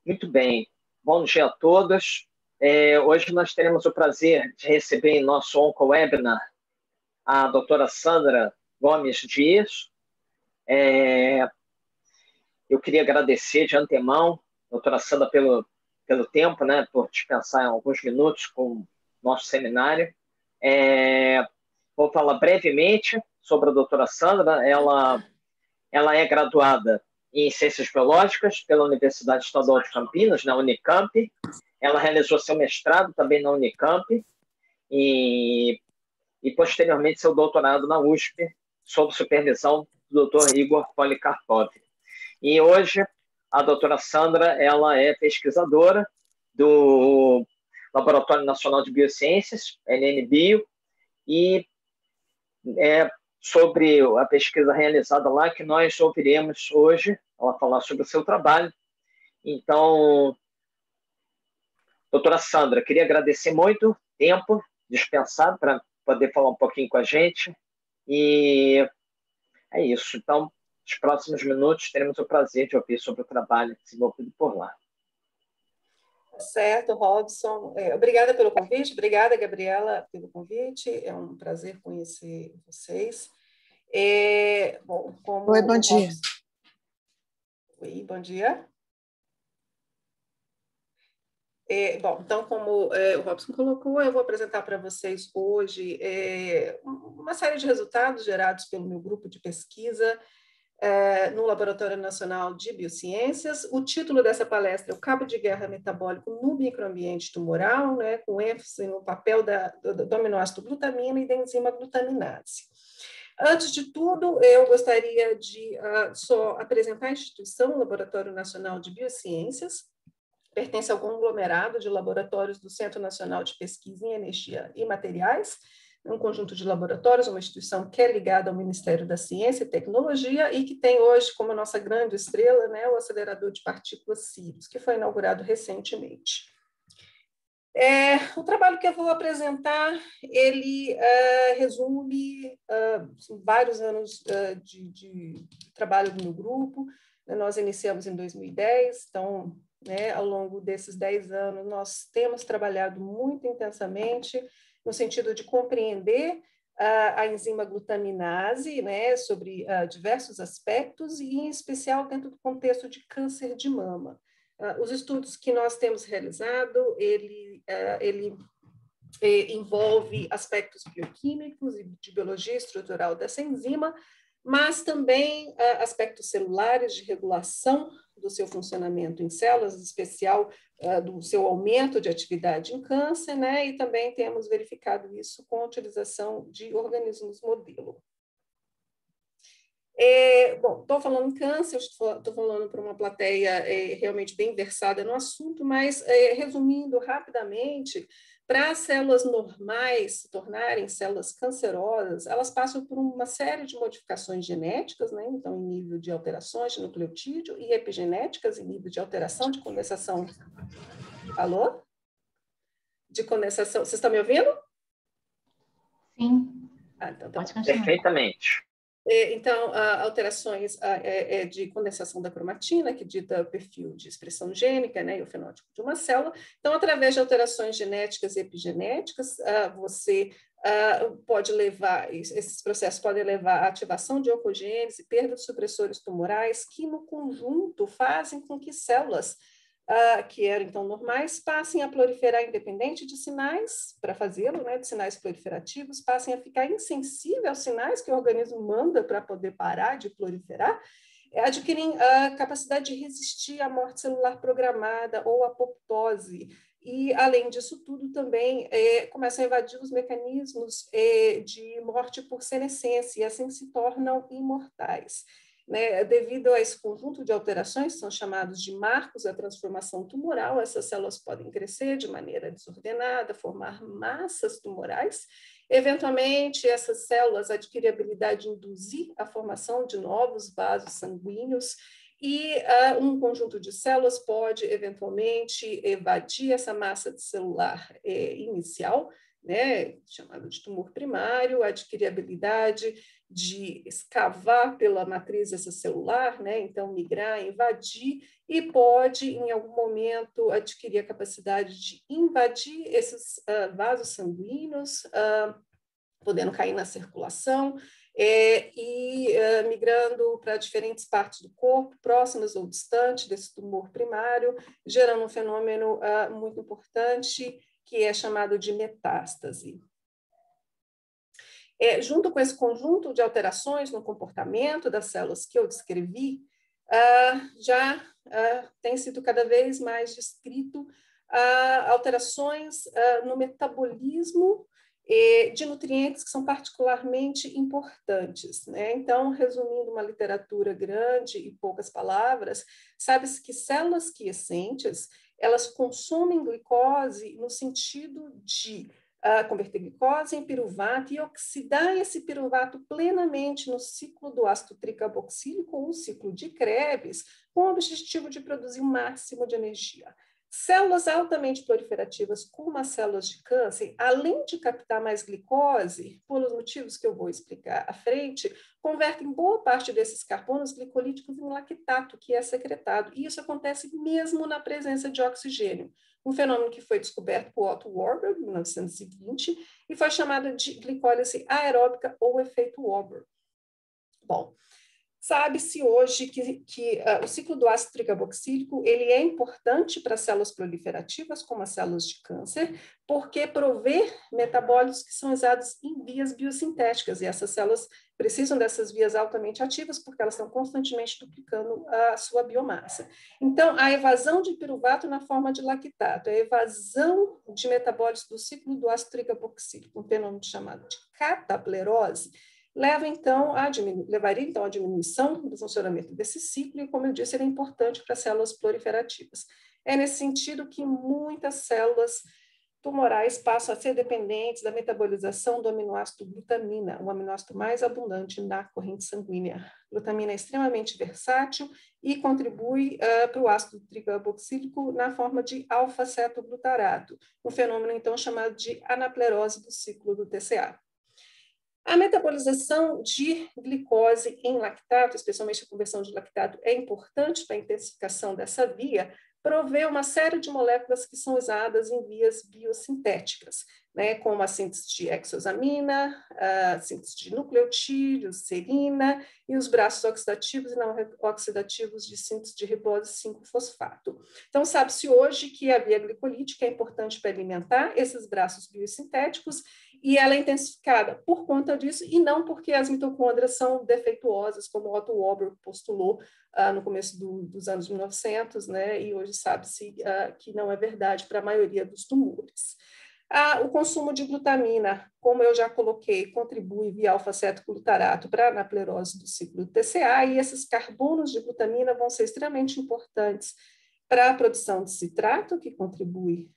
Muito bem. Bom dia a todos. Hoje nós teremos o prazer de receber em nosso OncoWebinar a doutora Sandra Gomes Dias. Eu queria agradecer de antemão, doutora Sandra, pelo tempo, né, por dispensar alguns minutos com o nosso seminário. Vou falar brevemente sobre a doutora Sandra. Ela é graduada em Ciências Biológicas pela Universidade Estadual de Campinas, na Unicamp. Ela realizou seu mestrado também na Unicamp e posteriormente, seu doutorado na USP, sob supervisão do Dr. Igor Polikarpov. E hoje, a doutora Sandra ela é pesquisadora do Laboratório Nacional de Biociências, LNBio, e sobre a pesquisa realizada lá, que nós ouviremos hoje, ela falar sobre o seu trabalho. Então, doutora Sandra, queria agradecer muito o tempo dispensado para poder falar um pouquinho com a gente. E é isso. Então, nos próximos minutos, teremos o prazer de ouvir sobre o trabalho desenvolvido por lá. Certo, Robson. Obrigada pelo convite. Obrigada, Gabriela, pelo convite. É um prazer conhecer vocês. Oi, bom dia. Oi, bom dia. Então, como o Robson colocou, eu vou apresentar para vocês hoje uma série de resultados gerados pelo meu grupo de pesquisa no Laboratório Nacional de Biociências. O título dessa palestra é o Cabo de Guerra Metabólico no Microambiente Tumoral, né, com ênfase no papel do aminoácido glutamina e da enzima glutaminase. Antes de tudo, eu gostaria de só apresentar a instituição, o Laboratório Nacional de Biociências. Pertence ao conglomerado de laboratórios do Centro Nacional de Pesquisa em Energia e Materiais, um conjunto de laboratórios, uma instituição que é ligada ao Ministério da Ciência e Tecnologia e que tem hoje como nossa grande estrela, né, o acelerador de partículas Sirius, que foi inaugurado recentemente. O trabalho que eu vou apresentar, ele resume vários anos de trabalho do meu grupo. Nós iniciamos em 2010, então, ao longo desses 10 anos, nós temos trabalhado muito intensamente no sentido de compreender a enzima glutaminase, sobre diversos aspectos, e em especial dentro do contexto de câncer de mama. Os estudos que nós temos realizado, ele envolve aspectos bioquímicos e de biologia estrutural dessa enzima, mas também aspectos celulares de regulação do seu funcionamento em células, em especial do seu aumento de atividade em câncer, e também temos verificado isso com a utilização de organismos modelo. Estou falando em câncer, estou falando para uma plateia realmente bem versada no assunto, mas resumindo rapidamente, para as células normais se tornarem células cancerosas, elas passam por uma série de modificações genéticas, então em nível de alterações de nucleotídeo, e epigenéticas em nível de alteração de condensação. Alô? De condensação. Vocês estão me ouvindo? Sim. Então, pode continuar. Perfeitamente. Então, alterações de condensação da cromatina, que dita o perfil de expressão gênica, e o fenótipo de uma célula. Então, através de alterações genéticas e epigenéticas, você pode levar, esses processos podem levar à ativação de oncogênese, perda de supressores tumorais, que no conjunto fazem com que células que eram então normais, passem a proliferar independente de sinais, para fazê-lo, de sinais proliferativos, passem a ficar insensíveis aos sinais que o organismo manda para poder parar de proliferar, adquirem a capacidade de resistir à morte celular programada ou apoptose, e, além disso tudo, também começam a invadir os mecanismos de morte por senescência, e assim se tornam imortais. Devido a esse conjunto de alterações, são chamados de marcos da transformação tumoral, essas células podem crescer de maneira desordenada, formar massas tumorais. Eventualmente, essas células adquirem a habilidade de induzir a formação de novos vasos sanguíneos, e um conjunto de células pode, eventualmente, evadir essa massa celular inicial, né, chamado de tumor primário, adquirir a habilidade de escavar pela matriz extracelular, né, então migrar, invadir, e pode, em algum momento, adquirir a capacidade de invadir esses vasos sanguíneos, podendo cair na circulação, migrando para diferentes partes do corpo, próximas ou distantes desse tumor primário, gerando um fenômeno muito importante, que é chamado de metástase. Junto com esse conjunto de alterações no comportamento das células que eu descrevi, já tem sido cada vez mais descrito alterações no metabolismo de nutrientes que são particularmente importantes, né? Então, resumindo uma literatura grande e poucas palavras, sabe-se que células quiescentes, elas consomem glicose no sentido de converter glicose em piruvato e oxidar esse piruvato plenamente no ciclo do ácido tricarboxílico ou o ciclo de Krebs, com o objetivo de produzir o máximo de energia. Células altamente proliferativas, como as células de câncer, além de captar mais glicose, por os motivos que eu vou explicar à frente, convertem boa parte desses carbonos glicolíticos em lactato, que é secretado. E isso acontece mesmo na presença de oxigênio. Um fenômeno que foi descoberto por Otto Warburg, em 1920, e foi chamado de glicólise aeróbica ou efeito Warburg. Bom, sabe-se hoje que o ciclo do ácido tricarboxílico ele é importante para células proliferativas, como as células de câncer, porque provê metabólitos que são usados em vias biosintéticas, e essas células precisam dessas vias altamente ativas, porque elas estão constantemente duplicando a sua biomassa. Então, a evasão de piruvato na forma de lactato, a evasão de metabólitos do ciclo do ácido tricarboxílico, um fenômeno chamado de cataplerose, levaria então à diminuição do funcionamento desse ciclo, e, como eu disse, ele é importante para células proliferativas. É nesse sentido que muitas células tumorais passam a ser dependentes da metabolização do aminoácido glutamina, o aminoácido mais abundante na corrente sanguínea. Glutamina é extremamente versátil e contribui para o ácido tricarboxílico na forma de alfa-cetoglutarato, um fenômeno então chamado de anaplerose do ciclo do TCA. A metabolização de glicose em lactato, especialmente a conversão de lactato, é importante para a intensificação dessa via, provê uma série de moléculas que são usadas em vias biosintéticas, né, como a síntese de hexosamina, a síntese de nucleotídeos, serina, e os braços oxidativos e não oxidativos de síntese de ribose 5-fosfato. Então, sabe-se hoje que a via glicolítica é importante para alimentar esses braços biosintéticos, e ela é intensificada por conta disso, e não porque as mitocôndrias são defeituosas, como Otto Warburg postulou no começo dos anos 1900, né? E hoje sabe-se que não é verdade para a maioria dos tumores. O consumo de glutamina, como eu já coloquei, contribui via alfa-cetoglutarato para a anaplerose do ciclo do TCA, e esses carbonos de glutamina vão ser extremamente importantes para a produção de citrato, que contribui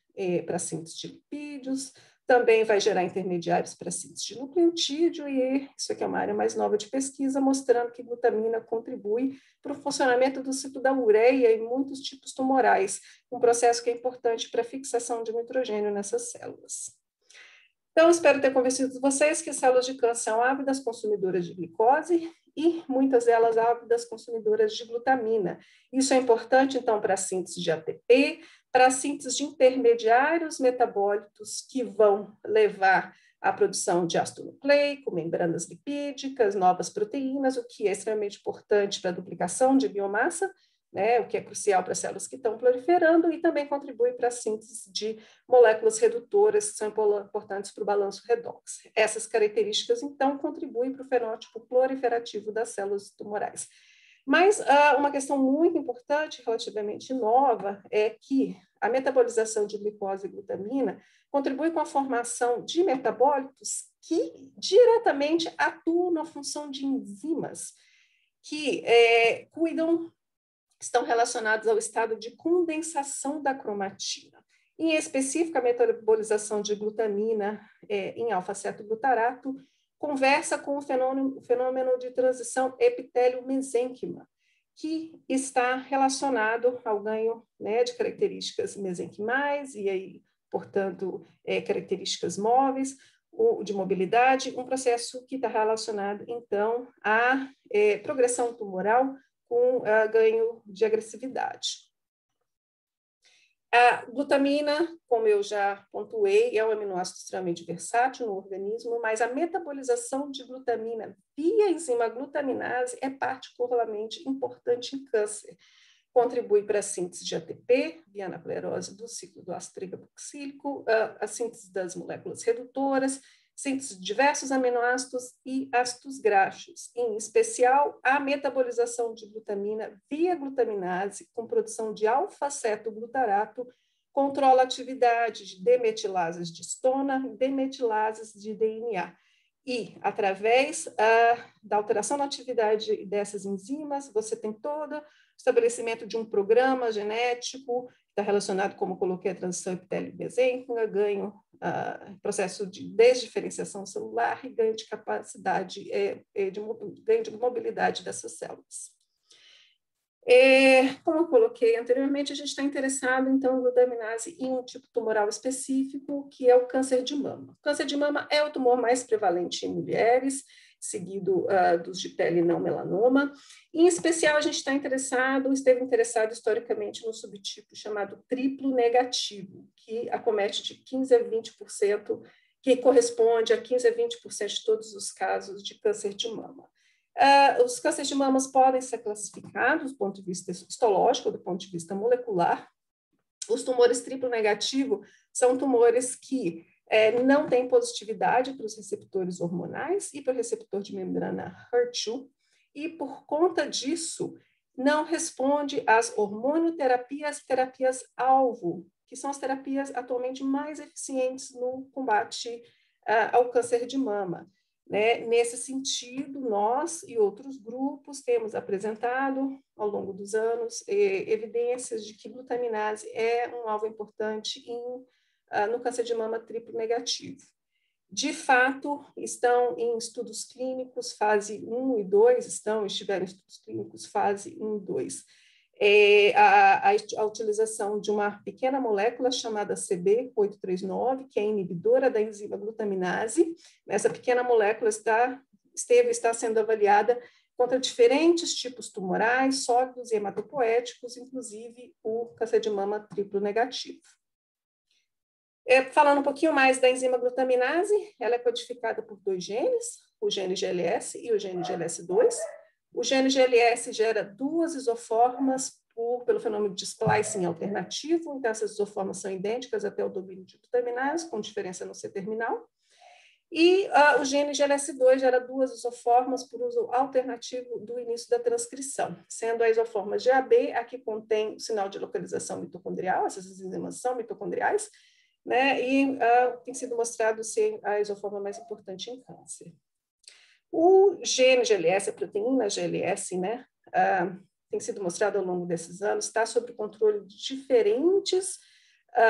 para a síntese de lipídios, também vai gerar intermediários para a síntese de nucleotídeo, e isso aqui é uma área mais nova de pesquisa, mostrando que glutamina contribui para o funcionamento do ciclo da ureia em muitos tipos tumorais, um processo que é importante para a fixação de nitrogênio nessas células. Então, espero ter convencido vocês que células de câncer são ávidas consumidoras de glicose e muitas delas ávidas consumidoras de glutamina. Isso é importante, então, para a síntese de ATP, para a síntese de intermediários metabólitos que vão levar à produção de ácido nucleico, membranas lipídicas, novas proteínas, o que é extremamente importante para a duplicação de biomassa, né, o que é crucial para as células que estão proliferando, e também contribui para a síntese de moléculas redutoras que são importantes para o balanço redox. Essas características, então, contribuem para o fenótipo proliferativo das células tumorais. Mas uma questão muito importante, relativamente nova, é que a metabolização de glicose e glutamina contribui com a formação de metabólitos que diretamente atuam na função de enzimas que estão relacionados ao estado de condensação da cromatina. Em específico, a metabolização de glutamina em alfa-cetoglutarato conversa com o fenômeno de transição epitélio-mesênquima, que está relacionado ao ganho, né, de características mesenquimais e aí portanto, características móveis, de mobilidade, um processo que está relacionado, então, à progressão tumoral com ganho de agressividade. A glutamina, como eu já pontuei, é um aminoácido extremamente versátil no organismo, mas a metabolização de glutamina via enzima glutaminase é particularmente importante em câncer. Contribui para a síntese de ATP, via anaplerose do ciclo do ácido tricarboxílico, a síntese das moléculas redutoras, síntese de diversos aminoácidos e ácidos graxos, em especial a metabolização de glutamina via glutaminase, com produção de alfa-cetoglutarato, controla a atividade de demetilases de histona e demetilases de DNA. E, através da alteração na atividade dessas enzimas, você tem todo o estabelecimento de um programa genético, está relacionado, como coloquei, a transição epitélio-mesênquica, ganho, processo de desdiferenciação celular e ganho de capacidade, ganho de mobilidade dessas células. Como eu coloquei anteriormente, a gente está interessado, então, em glutaminase em um tipo tumoral específico, que é o câncer de mama. O câncer de mama é o tumor mais prevalente em mulheres, seguido dos de pele não melanoma. Em especial, a gente esteve interessado historicamente no subtipo chamado triplo negativo, que acomete de 15% a 20%, que corresponde a 15% a 20% de todos os casos de câncer de mama. Os cânceres de mamas podem ser classificados do ponto de vista histológico, do ponto de vista molecular. Os tumores triplo negativo são tumores que não têm positividade para os receptores hormonais e para o receptor de membrana HER2, e por conta disso não responde às hormonoterapias e terapias-alvo, que são as terapias atualmente mais eficientes no combate ao câncer de mama. Nesse sentido, nós e outros grupos temos apresentado, ao longo dos anos, evidências de que glutaminase é um alvo importante no câncer de mama triplo negativo. De fato, estão em estudos clínicos fase 1 e 2, estiveram em estudos clínicos fase 1 e 2. A utilização de uma pequena molécula chamada CB839, que é inibidora da enzima glutaminase. Essa pequena molécula está sendo avaliada contra diferentes tipos tumorais, sólidos e hematopoéticos, inclusive o câncer de mama triplo negativo. Falando um pouquinho mais da enzima glutaminase, ela é codificada por 2 genes, o gene GLS e o gene GLS2. O gene GLS gera 2 isoformas pelo fenômeno de splicing alternativo, então essas isoformas são idênticas até o domínio de glutaminase, com diferença no C-terminal. E o gene GLS2 gera 2 isoformas por uso alternativo do início da transcrição, sendo a isoforma GAB a que contém o sinal de localização mitocondrial, essas enzimas são mitocondriais, e tem sido mostrado ser a isoforma mais importante em câncer. O gene GLS, a proteína GLS, tem sido mostrado ao longo desses anos, está sob o controle de diferentes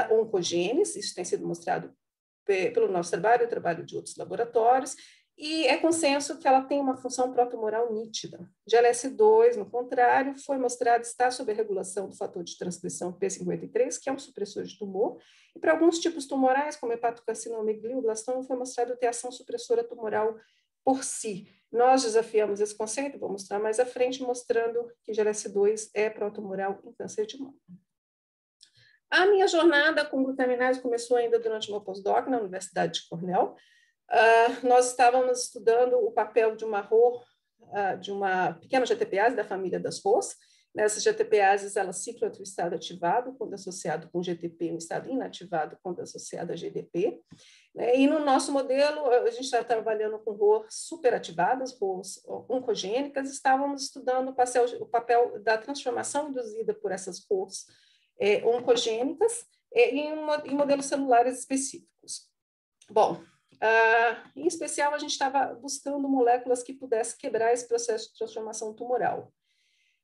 oncogenes, isso tem sido mostrado pelo nosso trabalho e o trabalho de outros laboratórios, e é consenso que ela tem uma função protumoral nítida. GLS2, no contrário, foi mostrado estar sob a regulação do fator de transcrição P53, que é um supressor de tumor, e para alguns tipos tumorais, como hepatocarcinoma e glioblastoma, foi mostrado ter ação supressora tumoral por si. Nós desafiamos esse conceito, vou mostrar mais à frente, mostrando que GLS2 é protumoral em câncer de mama. A minha jornada com glutaminase começou ainda durante o meu pós-doc na Universidade de Cornell. Nós estávamos estudando o papel de uma pequena GTPase da família das ROS. Essas GTPases, elas ciclam entre o estado ativado, quando associado com GTP, e o estado inativado, quando associado a GDP. E no nosso modelo, a gente está trabalhando com ROS superativadas, ROS oncogênicas, estávamos estudando o papel da transformação induzida por essas ROS oncogênicas em modelos celulares específicos. Bom, em especial, a gente estava buscando moléculas que pudessem quebrar esse processo de transformação tumoral.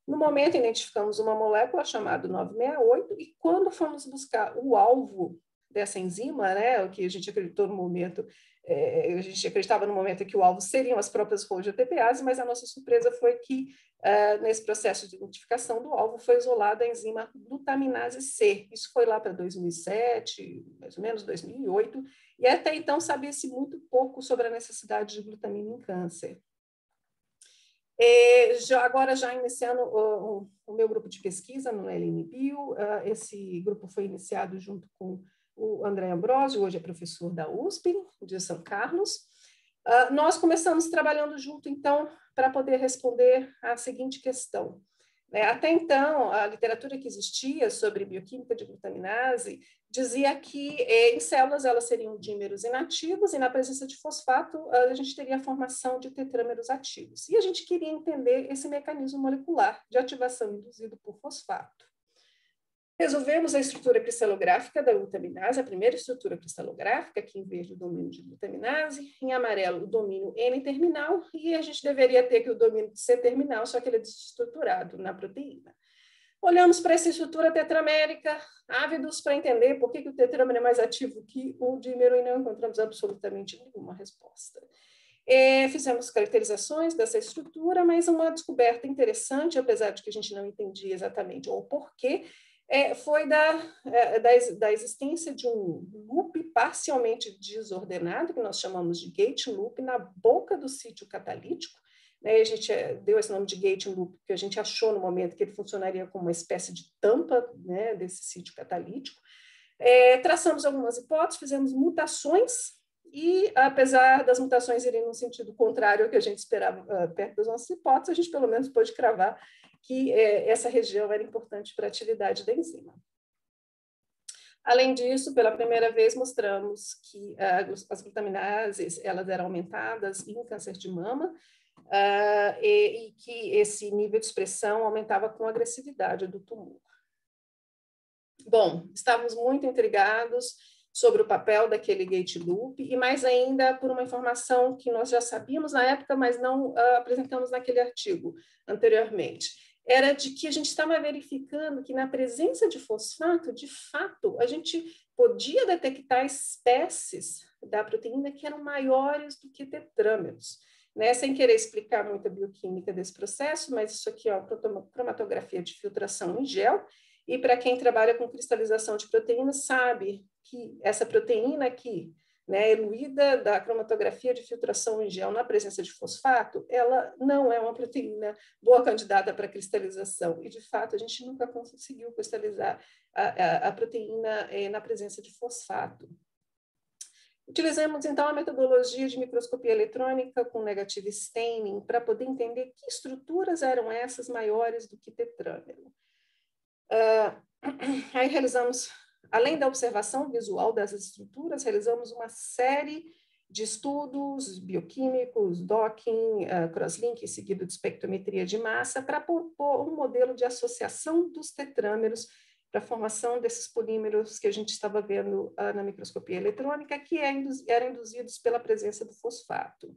No momento, identificamos uma molécula chamada 968, e quando fomos buscar o alvo dessa enzima, o que a gente acreditou no momento a gente acreditava no momento em que o alvo seriam as próprias rolas de ATPase, mas a nossa surpresa foi que, nesse processo de identificação do alvo, foi isolada a enzima glutaminase C. Isso foi lá para 2007, mais ou menos 2008, e até então sabia-se muito pouco sobre a necessidade de glutamina em câncer. Agora, já iniciando o meu grupo de pesquisa no LNBio, esse grupo foi iniciado junto com o André Ambrosio, hoje é professor da USP, de São Carlos. Nós começamos trabalhando junto, então, para poder responder à seguinte questão. Até então, a literatura que existia sobre bioquímica de glutaminase dizia que em células elas seriam dímeros inativos e na presença de fosfato a gente teria a formação de tetrâmeros ativos. E a gente queria entender esse mecanismo molecular de ativação induzido por fosfato. Resolvemos a estrutura cristalográfica da glutaminase, a primeira estrutura cristalográfica, aqui em verde o domínio de glutaminase, em amarelo o domínio N-terminal, e a gente deveria ter aqui o domínio de C-terminal, só que ele é desestruturado na proteína. Olhamos para essa estrutura tetramérica, ávidos para entender por que o tetrâmero é mais ativo que o dímero e não encontramos absolutamente nenhuma resposta. Fizemos caracterizações dessa estrutura, mas uma descoberta interessante, apesar de que a gente não entendia exatamente o porquê, foi da existência de um loop parcialmente desordenado, que nós chamamos de gate loop, na boca do sítio catalítico. A gente deu esse nome de gate loop, porque a gente achou no momento que ele funcionaria como uma espécie de tampa, né, desse sítio catalítico. Traçamos algumas hipóteses, fizemos mutações, e apesar das mutações irem no sentido contrário ao que a gente esperava perto das nossas hipóteses, a gente pelo menos pôde cravar que essa região era importante para a atividade da enzima. Além disso, pela primeira vez mostramos que as glutaminases elas eram aumentadas em câncer de mama e que esse nível de expressão aumentava com a agressividade do tumor. Bom, estávamos muito intrigados sobre o papel daquele gate loop e mais ainda por uma informação que nós já sabíamos na época, mas não apresentamos naquele artigo anteriormente. Era de que a gente estava verificando que na presença de fosfato, de fato, a gente podia detectar espécies da proteína que eram maiores do que tetrâmeros. Sem querer explicar muito a bioquímica desse processo, mas isso aqui é uma cromatografia de filtração em gel, e para quem trabalha com cristalização de proteínas sabe que essa proteína aqui, eluída da cromatografia de filtração em gel na presença de fosfato, ela não é uma proteína boa candidata para cristalização. E, de fato, a gente nunca conseguiu cristalizar a proteína na presença de fosfato. Utilizamos, então, a metodologia de microscopia eletrônica com negative staining para poder entender que estruturas eram essas maiores do que tetrâmero. Aí realizamos, além da observação visual dessas estruturas, realizamos uma série de estudos bioquímicos, docking, crosslink, seguido de espectrometria de massa, para propor um modelo de associação dos tetrâmeros para a formação desses polímeros que a gente estava vendo na microscopia eletrônica, que eram induzidos pela presença do fosfato.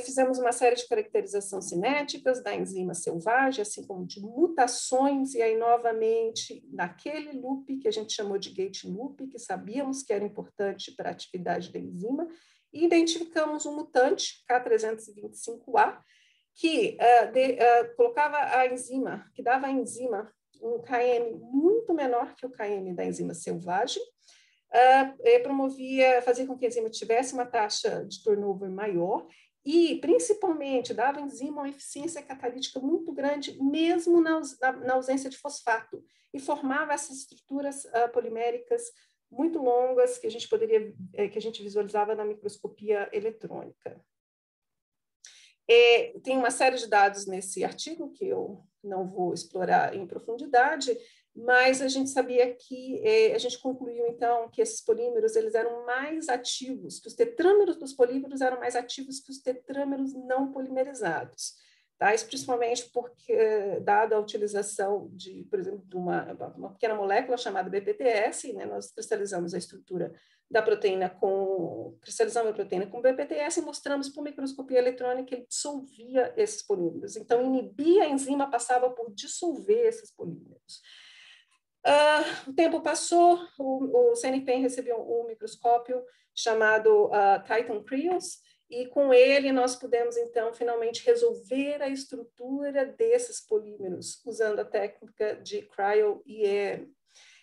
Fizemos uma série de caracterizações cinéticas da enzima selvagem, assim como de mutações, e aí, novamente, naquele loop que a gente chamou de gate loop, que sabíamos que era importante para a atividade da enzima, e identificamos um mutante, K325A, que colocava a enzima, que dava à enzima um KM muito menor que o KM da enzima selvagem, fazia com que a enzima tivesse uma taxa de turnover maior e, principalmente, dava à enzima uma eficiência catalítica muito grande, mesmo na ausência de fosfato, e formava essas estruturas poliméricas muito longas que a gente visualizava na microscopia eletrônica. Tem uma série de dados nesse artigo que eu não vou explorar em profundidade, mas a gente sabia que a gente concluiu, então, que esses polímeros eles eram mais ativos, que os tetrâmeros dos polímeros eram mais ativos que os tetrâmeros não polimerizados. Tá? Isso principalmente porque, dada a utilização de, por exemplo, de uma pequena molécula chamada BPTS, nós cristalizamos a estrutura da proteína cristalizamos a proteína com BPTS e mostramos por microscopia eletrônica que ele dissolvia esses polímeros. Então, inibia a enzima, passava por dissolver esses polímeros. O tempo passou, o CNPq recebeu um microscópio chamado Titan Cryos, e com ele nós pudemos, então, finalmente resolver a estrutura desses polímeros, usando a técnica de cryo-EM.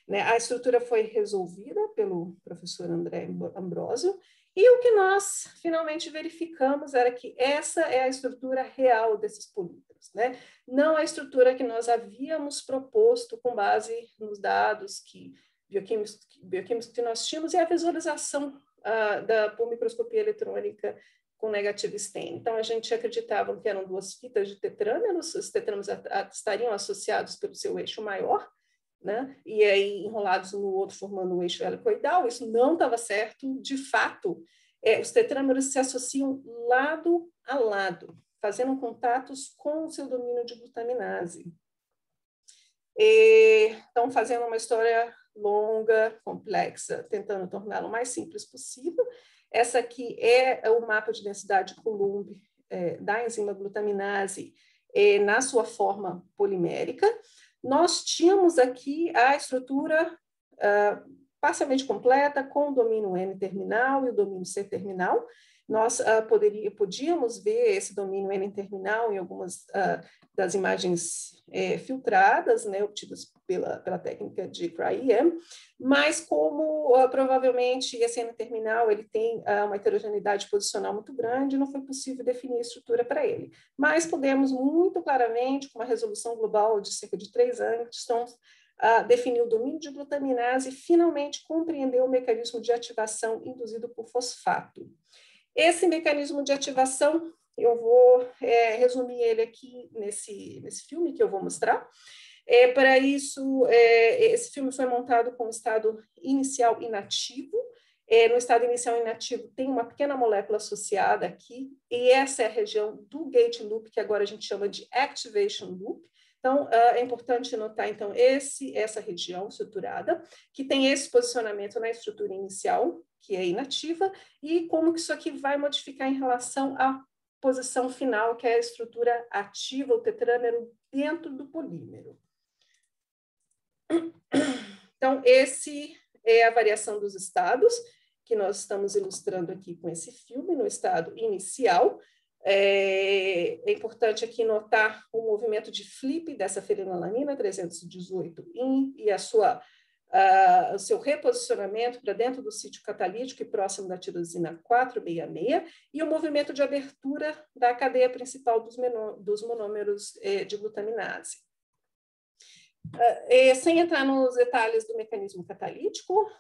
Né? A estrutura foi resolvida pelo professor André Ambrosio, e o que nós finalmente verificamos era que essa é a estrutura real desses polímeros, né? Não a estrutura que nós havíamos proposto com base nos dados bioquímicos que nós tínhamos e a visualização por microscopia eletrônica com negativo stain. Então, a gente acreditava que eram duas fitas de tetrâmeros, os tetrâmeros estariam associados pelo seu eixo maior, né? E aí enrolados um no outro, formando um eixo helicoidal. Isso não estava certo. De fato, os tetrâmeros se associam lado a lado, fazendo contatos com o seu domínio de glutaminase. Então, fazendo uma história longa, complexa, tentando torná-la o mais simples possível. Essa aqui é o mapa de densidade Coulomb da enzima glutaminase na sua forma polimérica. Nós tínhamos aqui a estrutura parcialmente completa, com o domínio N-terminal e o domínio C-terminal. Nós podíamos ver esse domínio N-terminal em algumas das imagens filtradas, né, obtidas pela técnica de cryo-EM, mas como provavelmente esse N-terminal ele tem uma heterogeneidade posicional muito grande, não foi possível definir a estrutura para ele. Mas podemos muito claramente, com uma resolução global de cerca de 3 angstroms, definir o domínio de glutaminase e finalmente compreender o mecanismo de ativação induzido por fosfato. Esse mecanismo de ativação, eu vou resumir ele aqui nesse filme que eu vou mostrar. Para isso, esse filme foi montado com o estado inicial inativo. No estado inicial inativo tem uma pequena molécula associada aqui, e essa é a região do gate loop, que agora a gente chama de activation loop. Então, é importante notar, então, essa região estruturada, que tem esse posicionamento na estrutura inicial, que é inativa, e como que isso aqui vai modificar em relação à posição final, que é a estrutura ativa, o tetrâmero, dentro do polímero. Então, esse é a variação dos estados, que nós estamos ilustrando aqui com esse filme, no estado inicial. É importante aqui notar o movimento de flip dessa fenilalanina 318 e o seu reposicionamento para dentro do sítio catalítico e próximo da tirosina 466 e o movimento de abertura da cadeia principal dos monômeros de glutaminase. Sem entrar nos detalhes do mecanismo catalítico,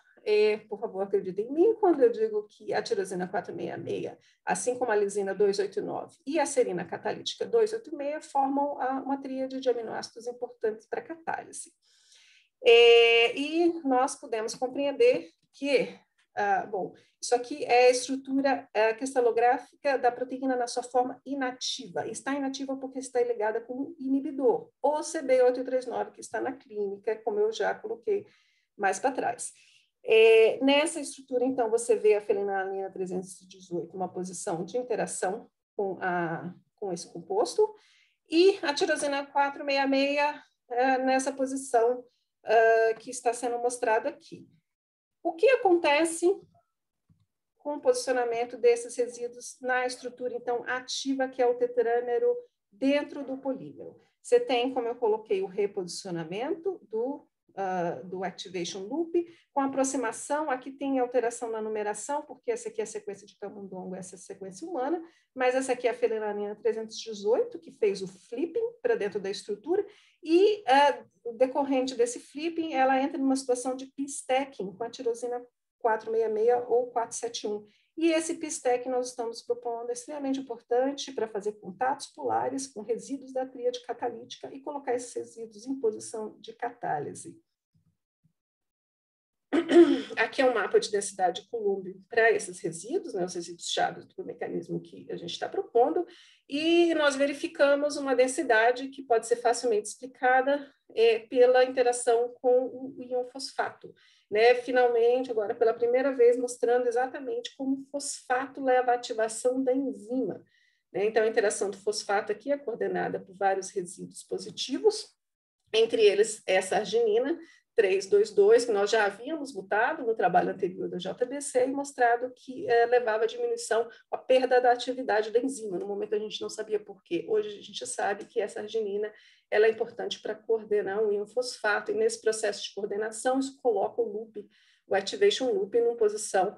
por favor, acreditem em mim quando eu digo que a tirosina 466, assim como a lisina 289 e a serina catalítica 286, formam uma tríade de aminoácidos importantes para a catálise. E nós podemos compreender que, isso aqui é a estrutura cristalográfica da proteína na sua forma inativa. Está inativa porque está ligada com um inibidor, o CB839, que está na clínica, como eu já coloquei mais para trás. Nessa estrutura, então, você vê a fenilalanina 318, uma posição de interação com esse composto, e a tirosina 466 nessa posição que está sendo mostrado aqui. O que acontece com o posicionamento desses resíduos na estrutura, então, ativa, que é o tetrâmero dentro do polímero? Você tem, como eu coloquei, o reposicionamento do activation loop, com aproximação. Aqui tem alteração na numeração, porque essa aqui é a sequência de camundongo, essa é a sequência humana, mas essa aqui é a fenilalanina 318, que fez o flipping para dentro da estrutura, e decorrente desse flipping, ela entra numa situação de p-stacking com a tirosina 466 ou 471. E esse p-stack nós estamos propondo é extremamente importante para fazer contatos polares com resíduos da tríade catalítica e colocar esses resíduos em posição de catálise. Aqui é um mapa de densidade Coulomb para esses resíduos, né, os resíduos-chave do mecanismo que a gente está propondo, e nós verificamos uma densidade que pode ser facilmente explicada pela interação com o íon fosfato. Né? Finalmente, agora pela primeira vez, mostrando exatamente como o fosfato leva à ativação da enzima. Né? Então, a interação do fosfato aqui é coordenada por vários resíduos positivos, entre eles essa arginina, 322, que nós já havíamos mutado no trabalho anterior da JBC e mostrado que levava à diminuição, à perda da atividade da enzima. No momento a gente não sabia por quê. Hoje a gente sabe que essa arginina ela é importante para coordenar um íon fosfato, e nesse processo de coordenação isso coloca o loop, o activation loop, numa posição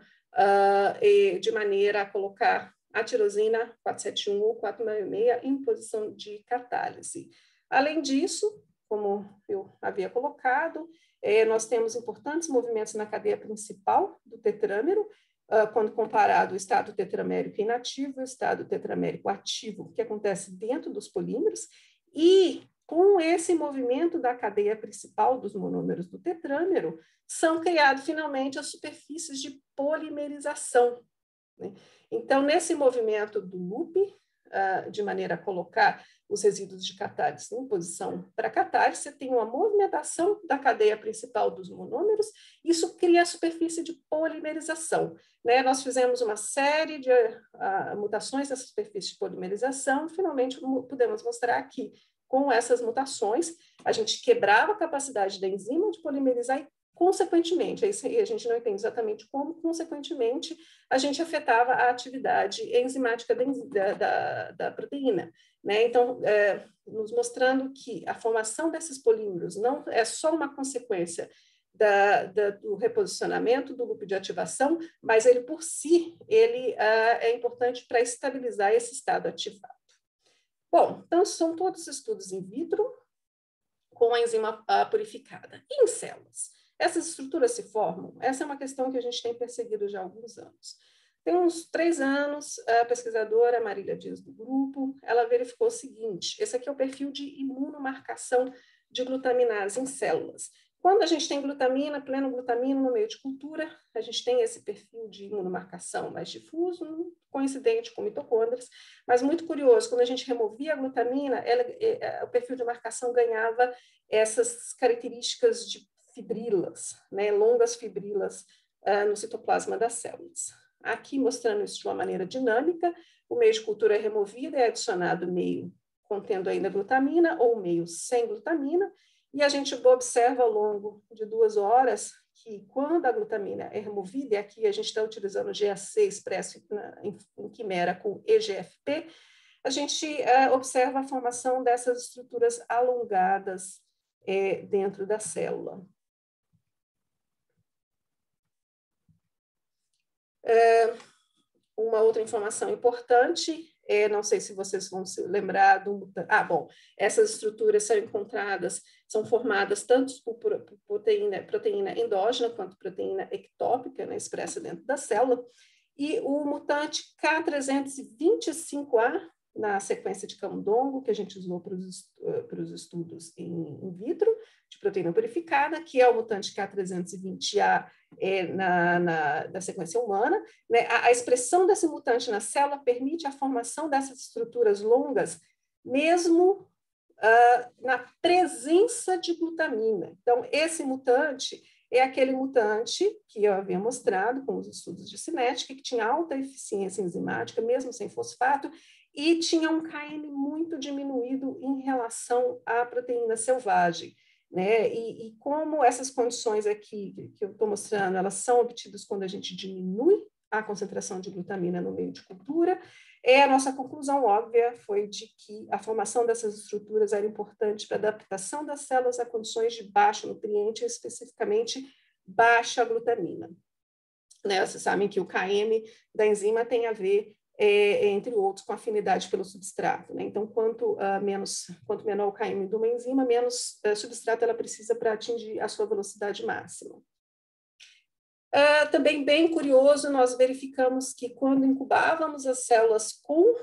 de maneira a colocar a tirosina 471 ou 466 em posição de catálise. Além disso, como eu havia colocado, nós temos importantes movimentos na cadeia principal do tetrâmero, quando comparado o estado tetramérico inativo e o estado tetramérico ativo, que acontece dentro dos polímeros, e com esse movimento da cadeia principal dos monômeros do tetrâmero, são criadas finalmente as superfícies de polimerização, né? Então, nesse movimento do loop, de maneira a colocar os resíduos de catálise em posição para catálise, você tem uma movimentação da cadeia principal dos monômeros, isso cria a superfície de polimerização, né? Nós fizemos uma série de mutações nessa superfície de polimerização, finalmente podemos mostrar aqui, com essas mutações, a gente quebrava a capacidade da enzima de polimerizar e, consequentemente, a gente não entende exatamente como, consequentemente, a gente afetava a atividade enzimática da proteína, né? Então, nos mostrando que a formação desses polímeros não é só uma consequência do reposicionamento do loop de ativação, mas ele, por si, ele é importante para estabilizar esse estado ativado. Bom, então, são todos estudos in vitro com a enzima purificada. E em células? Essas estruturas se formam? Essa é uma questão que a gente tem perseguido já há alguns anos. Tem uns 3 anos, a pesquisadora Marília Dias, do grupo, ela verificou o seguinte: esse aqui é o perfil de imunomarcação de glutaminase em células. Quando a gente tem glutamina, pleno glutamina no meio de cultura, a gente tem esse perfil de imunomarcação mais difuso, coincidente com mitocôndrias, mas muito curioso, quando a gente removia a glutamina, o perfil de marcação ganhava essas características de fibrilas, né, longas fibrilas no citoplasma das células. Aqui, mostrando isso de uma maneira dinâmica, o meio de cultura é removido e é adicionado meio contendo ainda glutamina ou meio sem glutamina, e a gente observa ao longo de 2 horas que quando a glutamina é removida, e aqui a gente está utilizando GAC expresso em quimera com EGFP, a gente observa a formação dessas estruturas alongadas dentro da célula. Uma outra informação importante, não sei se vocês vão se lembrar do... bom, essas estruturas são encontradas, são formadas tanto por proteína endógena quanto proteína ectópica, né, expressa dentro da célula, e o mutante K325A, na sequência de camundongo, que a gente usou para os estudos in vitro, de proteína purificada, que é o mutante K320A na sequência humana, né? A expressão desse mutante na célula permite a formação dessas estruturas longas, mesmo na presença de glutamina. Então, esse mutante é aquele mutante que eu havia mostrado com os estudos de cinética, que tinha alta eficiência enzimática, mesmo sem fosfato, e tinha um KM muito diminuído em relação à proteína selvagem, né? E como essas condições aqui que eu estou mostrando, elas são obtidas quando a gente diminui a concentração de glutamina no meio de cultura, a nossa conclusão óbvia foi de que a formação dessas estruturas era importante para a adaptação das células a condições de baixo nutriente, especificamente baixa glutamina. Né? Vocês sabem que o KM da enzima tem a ver, entre outros, com afinidade pelo substrato. Né? Então, quanto menor o KM de uma enzima, menos substrato ela precisa para atingir a sua velocidade máxima. Também bem curioso, nós verificamos que quando incubávamos as células com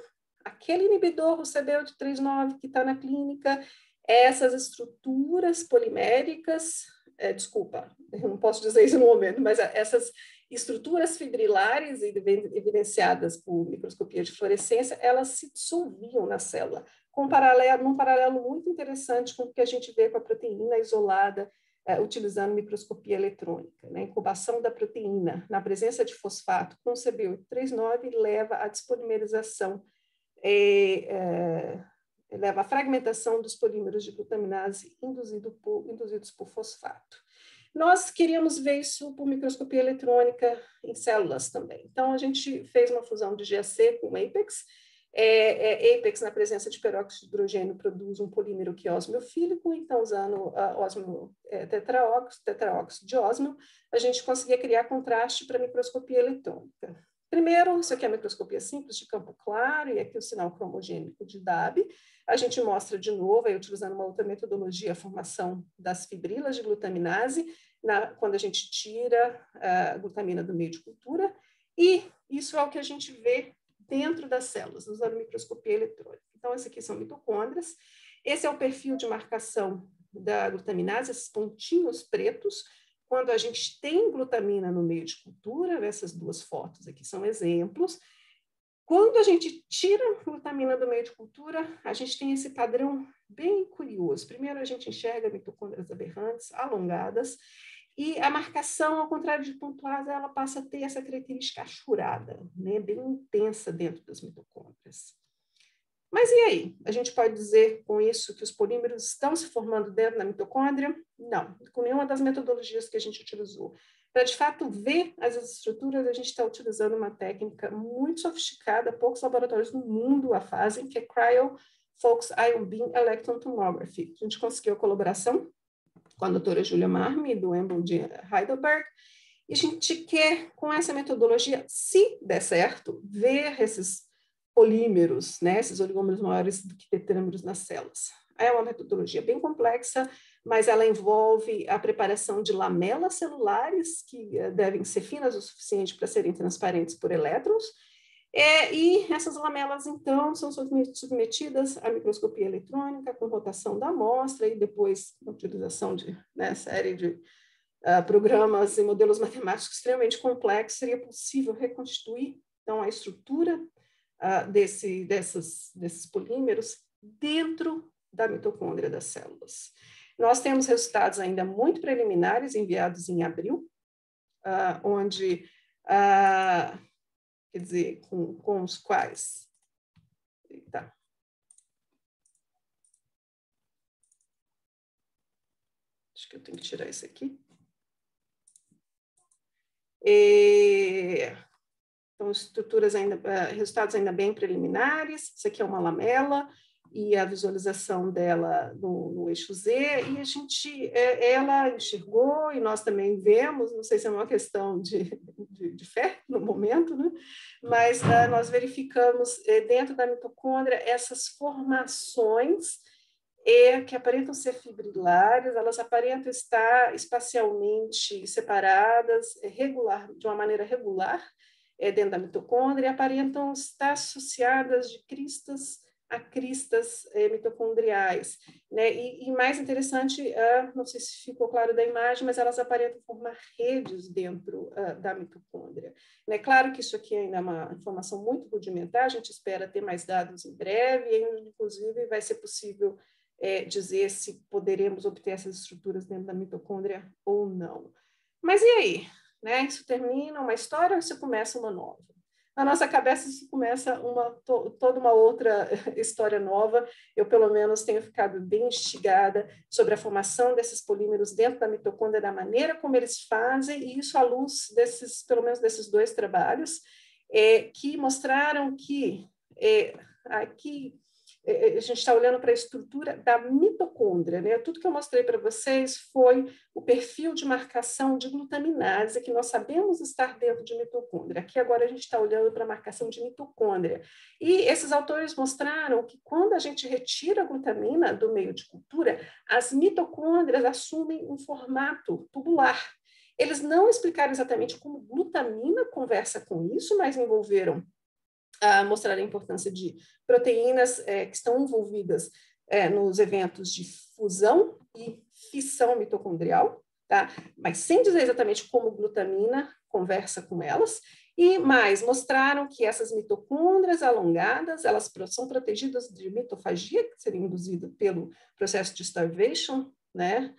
aquele inibidor, o CB839 que está na clínica, essas estruturas poliméricas, eu não posso dizer isso no momento, mas essas estruturas fibrilares evidenciadas por microscopia de fluorescência, elas se dissolviam na célula, num paralelo muito interessante com o que a gente vê com a proteína isolada, utilizando microscopia eletrônica. Né? A incubação da proteína na presença de fosfato com CB839 leva à despolimerização leva à fragmentação dos polímeros de glutaminase induzidos por fosfato. Nós queríamos ver isso por microscopia eletrônica em células também. Então, a gente fez uma fusão de GAC com Apex. Apex, na presença de peróxido de hidrogênio, produz um polímero que é osmiofílico, então, usando tetraóxido de ósmio, a gente conseguia criar contraste para microscopia eletrônica. Primeiro, isso aqui é a microscopia simples de campo claro, e aqui o sinal cromogênico de DAB. A gente mostra de novo, aí, utilizando uma outra metodologia, a formação das fibrilas de glutaminase, quando a gente tira a glutamina do meio de cultura, e isso é o que a gente vê dentro das células, usando microscopia eletrônica. Então, esses aqui são mitocôndrias. Esse é o perfil de marcação da glutaminase, esses pontinhos pretos. Quando a gente tem glutamina no meio de cultura, essas duas fotos aqui são exemplos. Quando a gente tira a glutamina do meio de cultura, a gente tem esse padrão bem curioso. Primeiro, a gente enxerga mitocôndrias aberrantes, alongadas, e a marcação, ao contrário de pontuada, ela passa a ter essa característica achurada, né, bem intensa dentro das mitocôndrias. Mas e aí? A gente pode dizer com isso que os polímeros estão se formando dentro da mitocôndria? Não, com nenhuma das metodologias que a gente utilizou. Para, de fato, ver as estruturas, a gente está utilizando uma técnica muito sofisticada, poucos laboratórios no mundo a fazem, que é Cryo-Focused Ion Beam Electron Tomography. A gente conseguiu a colaboração com a doutora Julia Marmi, do EMBL de Heidelberg, e a gente quer, com essa metodologia, se der certo, ver esses polímeros, né, esses oligômeros maiores do que tetâmeros nas células. É uma metodologia bem complexa, mas ela envolve a preparação de lamelas celulares, que devem ser finas o suficiente para serem transparentes por elétrons, e essas lamelas, então, são submetidas à microscopia eletrônica, com rotação da amostra, e depois a utilização de série de programas e modelos matemáticos extremamente complexos, seria possível reconstituir, então, a estrutura desses polímeros dentro da mitocôndria das células. Nós temos resultados ainda muito preliminares enviados em abril, onde, quer dizer, com os quais... Eita. Acho que eu tenho que tirar isso aqui. Então, estruturas ainda, resultados ainda bem preliminares. Isso aqui é uma lamela e a visualização dela no eixo Z, e a gente, ela enxergou, e nós também vemos, não sei se é uma questão de fé no momento, né? Mas nós verificamos dentro da mitocôndria essas formações que aparentam ser fibrilares, elas aparentam estar espacialmente separadas, de uma maneira regular, dentro da mitocôndria, aparentam estar associadas de cristas a cristas mitocondriais, né? E mais interessante, não sei se ficou claro da imagem, mas elas aparentam formar redes dentro da mitocôndria. É claro que isso aqui ainda é uma informação muito rudimentar, a gente espera ter mais dados em breve, e inclusive vai ser possível dizer se poderemos obter essas estruturas dentro da mitocôndria ou não. Mas e aí? Né? Isso termina uma história ou isso começa uma nova? Na nossa cabeça, isso começa toda uma outra história nova. Eu, pelo menos, tenho ficado bem instigada sobre a formação desses polímeros dentro da mitocôndria, da maneira como eles fazem, e isso à luz pelo menos desses dois trabalhos, que mostraram que aqui a gente está olhando para a estrutura da mitocôndria, né? Tudo que eu mostrei para vocês foi o perfil de marcação de glutaminase que nós sabemos estar dentro de mitocôndria. Aqui agora a gente está olhando para a marcação de mitocôndria. E esses autores mostraram que quando a gente retira a glutamina do meio de cultura, as mitocôndrias assumem um formato tubular. Eles não explicaram exatamente como glutamina conversa com isso, mas envolveram mostrar a importância de proteínas que estão envolvidas nos eventos de fusão e fissão mitocondrial, tá? Mas sem dizer exatamente como glutamina conversa com elas, e mais, mostraram que essas mitocôndrias alongadas, elas são protegidas de mitofagia, que seria induzida pelo processo de starvation, né?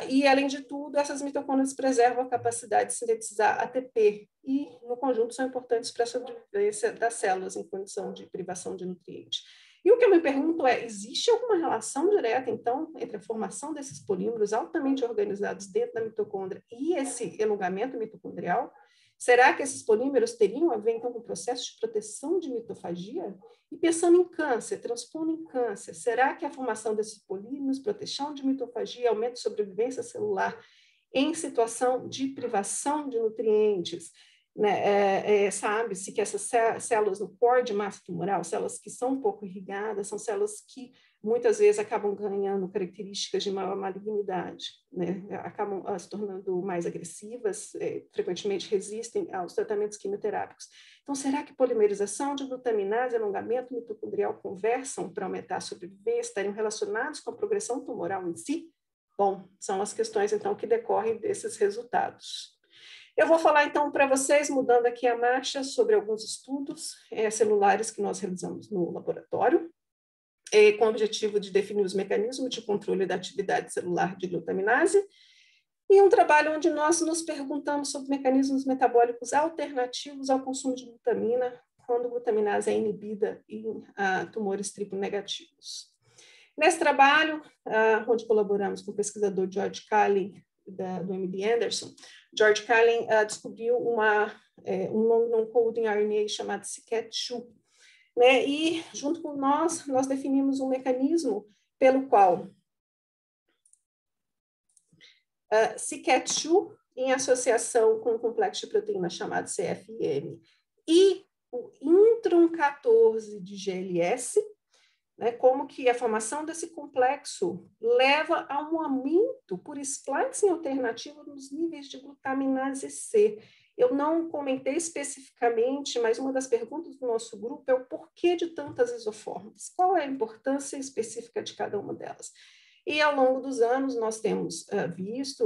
E, além de tudo, essas mitocôndrias preservam a capacidade de sintetizar ATP e, no conjunto, são importantes para a sobrevivência das células em condição de privação de nutrientes. E o que eu me pergunto é, existe alguma relação direta, então, entre a formação desses polímeros altamente organizados dentro da mitocôndria e esse elongamento mitocondrial? Será que esses polímeros teriam a ver, então, com o processo de proteção de mitofagia? E pensando em câncer, transpondo em câncer, será que a formação desses polímeros, proteção de mitofagia, aumento de sobrevivência celular em situação de privação de nutrientes, né? Sabe-se que essas células no core de massa tumoral, células que são um pouco irrigadas, são células que muitas vezes acabam ganhando características de maior malignidade, né? Acabam se tornando mais agressivas, frequentemente resistem aos tratamentos quimioterápicos. Então, será que polimerização de glutaminase e alongamento mitocondrial conversam para aumentar a sobrevivência, estariam relacionados com a progressão tumoral em si? Bom, são as questões, então, que decorrem desses resultados. Eu vou falar, então, para vocês, mudando aqui a marcha, sobre alguns estudos celulares que nós realizamos no laboratório, com o objetivo de definir os mecanismos de controle da atividade celular de glutaminase, e um trabalho onde nós nos perguntamos sobre mecanismos metabólicos alternativos ao consumo de glutamina, quando glutaminase é inibida em tumores triplo negativos. Nesse trabalho, onde colaboramos com o pesquisador George Carlin, do MD Anderson, George Carlin descobriu um long non-coding RNA chamado CKET2, né? E, junto com nós definimos um mecanismo pelo qual CKET2, em associação com um complexo de proteína chamado CFM, e o intron 14 de GLS, né, como que a formação desse complexo leva a um aumento por splicing alternativo nos níveis de glutaminase C. Eu não comentei especificamente, mas uma das perguntas do nosso grupo é o porquê de tantas isoformas. Qual é a importância específica de cada uma delas? E, ao longo dos anos, nós temos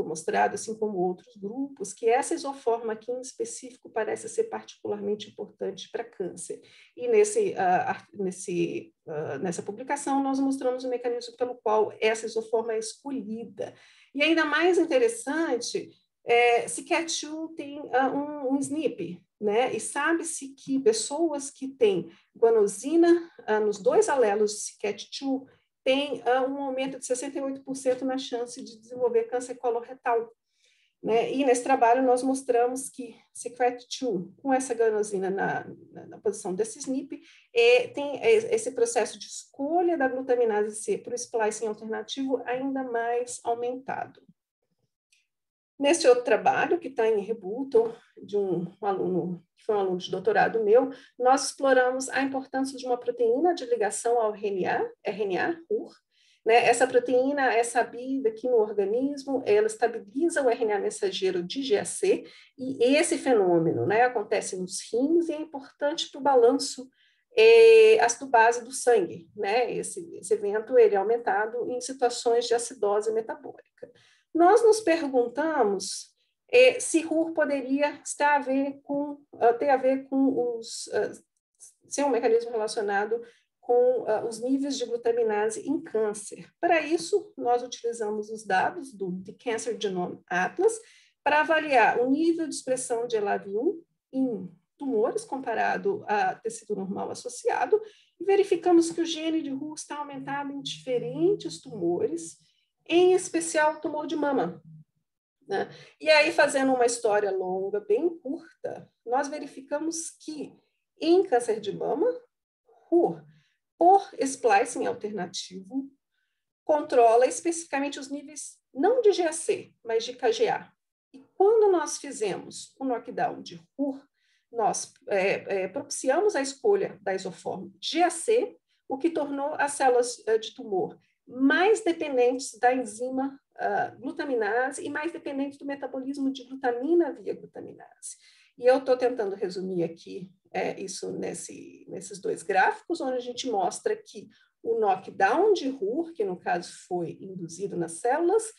mostrado, assim como outros grupos, que essa isoforma aqui em específico parece ser particularmente importante para câncer. E nessa publicação, nós mostramos o mecanismo pelo qual essa isoforma é escolhida. E ainda mais interessante, CKET2 tem um SNP, né? E sabe-se que pessoas que têm guanosina nos dois alelos de CKET2 tem um aumento de 68% na chance de desenvolver câncer coloretal, né? E nesse trabalho nós mostramos que CKET2, com essa guanosina na posição desse SNP, tem esse processo de escolha da glutaminase C para o splicing alternativo ainda mais aumentado. Nesse outro trabalho, que está em Rebuto, de um aluno, que foi um aluno de doutorado meu, nós exploramos a importância de uma proteína de ligação ao RNA, RUR. Né? Essa proteína é sabida que no organismo, ela estabiliza o RNA mensageiro de GAC, e esse fenômeno, né, acontece nos rins e é importante para o balanço ácido-base do sangue. Né? Esse evento ele é aumentado em situações de acidose metabólica. Nós nos perguntamos se RUR poderia ter a ver com ser um mecanismo relacionado com os níveis de glutaminase em câncer. Para isso, nós utilizamos os dados do The Cancer Genome Atlas para avaliar o nível de expressão de ELAV1 em tumores comparado a tecido normal associado, e verificamos que o gene de RUR está aumentado em diferentes tumores, em especial o tumor de mama. Né? E aí, fazendo uma história longa, bem curta, nós verificamos que em câncer de mama, RUR, por splicing alternativo, controla especificamente os níveis não de GAC, mas de KGA. E quando nós fizemos o knockdown de RUR, nós propiciamos a escolha da isoforma GAC, o que tornou as células de tumor mais dependentes da enzima glutaminase e mais dependentes do metabolismo de glutamina via glutaminase. E eu estou tentando resumir aqui isso nesses dois gráficos, onde a gente mostra que o knockdown de RUR, que no caso foi induzido nas células,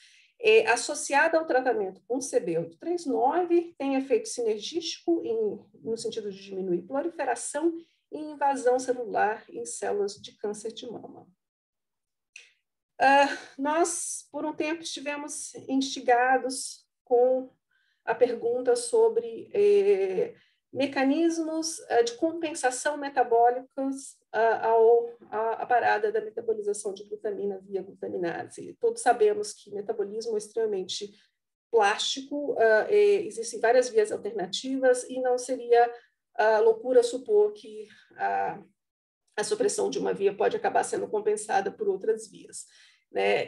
associado ao tratamento com CB839, tem efeito sinergístico no sentido de diminuir proliferação e invasão celular em células de câncer de mama. Nós, por um tempo, estivemos instigados com a pergunta sobre mecanismos de compensação metabólicos à parada da metabolização de glutamina via glutaminase. Todos sabemos que o metabolismo é extremamente plástico, existem várias vias alternativas e não seria loucura supor que a supressão de uma via pode acabar sendo compensada por outras vias. Né?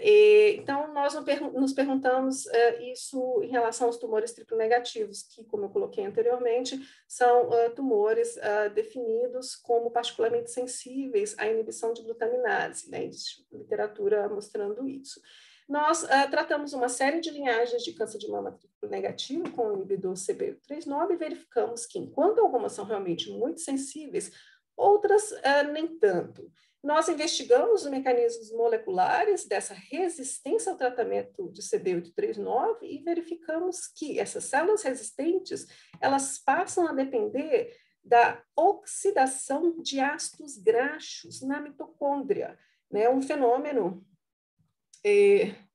Então, nós nos perguntamos isso em relação aos tumores triplo-negativos, que, como eu coloquei anteriormente, são tumores definidos como particularmente sensíveis à inibição de glutaminase, né? Existe literatura mostrando isso. Nós tratamos uma série de linhagens de câncer de mama triplo-negativo com o inibidor CBU39 e verificamos que, enquanto algumas são realmente muito sensíveis, outras nem tanto. Nós investigamos os mecanismos moleculares dessa resistência ao tratamento de CB839 e verificamos que essas células resistentes, elas passam a depender da oxidação de ácidos graxos na mitocôndria, né? Um fenômeno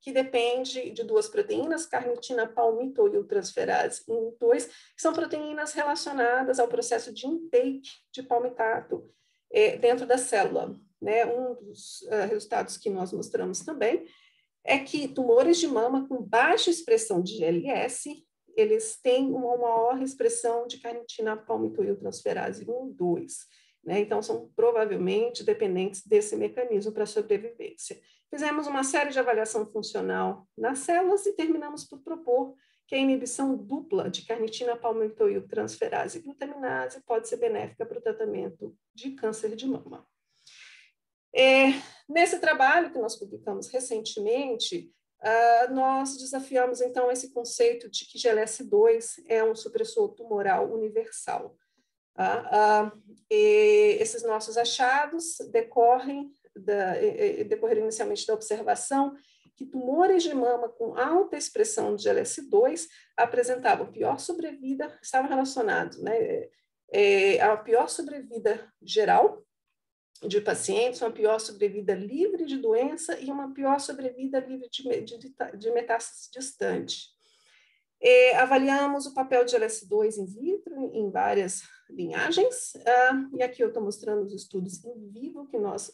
que depende de duas proteínas, carnitina palmitoiltransferase 1 e 2, que são proteínas relacionadas ao processo de intake de palmitato dentro da célula. Né? Um dos resultados que nós mostramos também é que tumores de mama com baixa expressão de GLS, eles têm uma maior expressão de carnitina palmitoiltransferase 1 e 2. Né? Então, são provavelmente dependentes desse mecanismo para sobrevivência. Fizemos uma série de avaliação funcional nas células e terminamos por propor que a inibição dupla de carnitina palmitoiltransferase e glutaminase pode ser benéfica para o tratamento de câncer de mama. Nesse trabalho que nós publicamos recentemente, nós desafiamos, então, esse conceito de que GLS2 é um supressor tumoral universal. Esses nossos achados decorreram inicialmente da observação que tumores de mama com alta expressão de GLS2 apresentavam pior sobrevida, estavam relacionados, né, a pior sobrevida geral de pacientes, uma pior sobrevida livre de doença e uma pior sobrevida livre de metástase distante. Avaliamos o papel de GLS2 in vitro em várias linhagens, e aqui eu estou mostrando os estudos in vivo que nós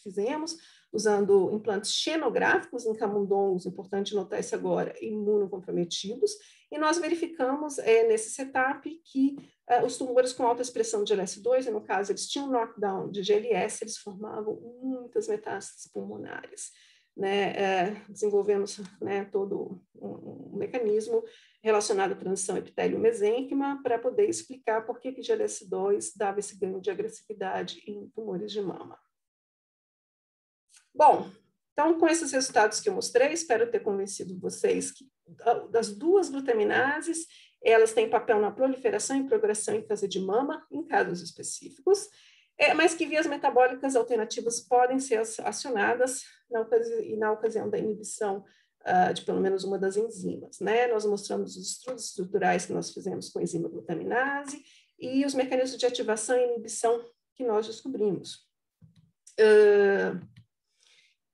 fizemos, usando implantes xenográficos em camundongos, importante notar isso agora, imunocomprometidos, e nós verificamos nesse setup que os tumores com alta expressão de GLS2, no caso, eles tinham knockdown de GLS, eles formavam muitas metástases pulmonares. Né, desenvolvemos, né, todo um mecanismo relacionado à transição epitélio-mesênquima para poder explicar por que GLS2 dava esse ganho de agressividade em tumores de mama. Bom, então, com esses resultados que eu mostrei, espero ter convencido vocês que das duas glutaminases, elas têm papel na proliferação e progressão em câncer de mama, em casos específicos, mas que vias metabólicas alternativas podem ser acionadas na ocasião da inibição de pelo menos uma das enzimas. Né? Nós mostramos os estudos estruturais que nós fizemos com a enzima glutaminase e os mecanismos de ativação e inibição que nós descobrimos.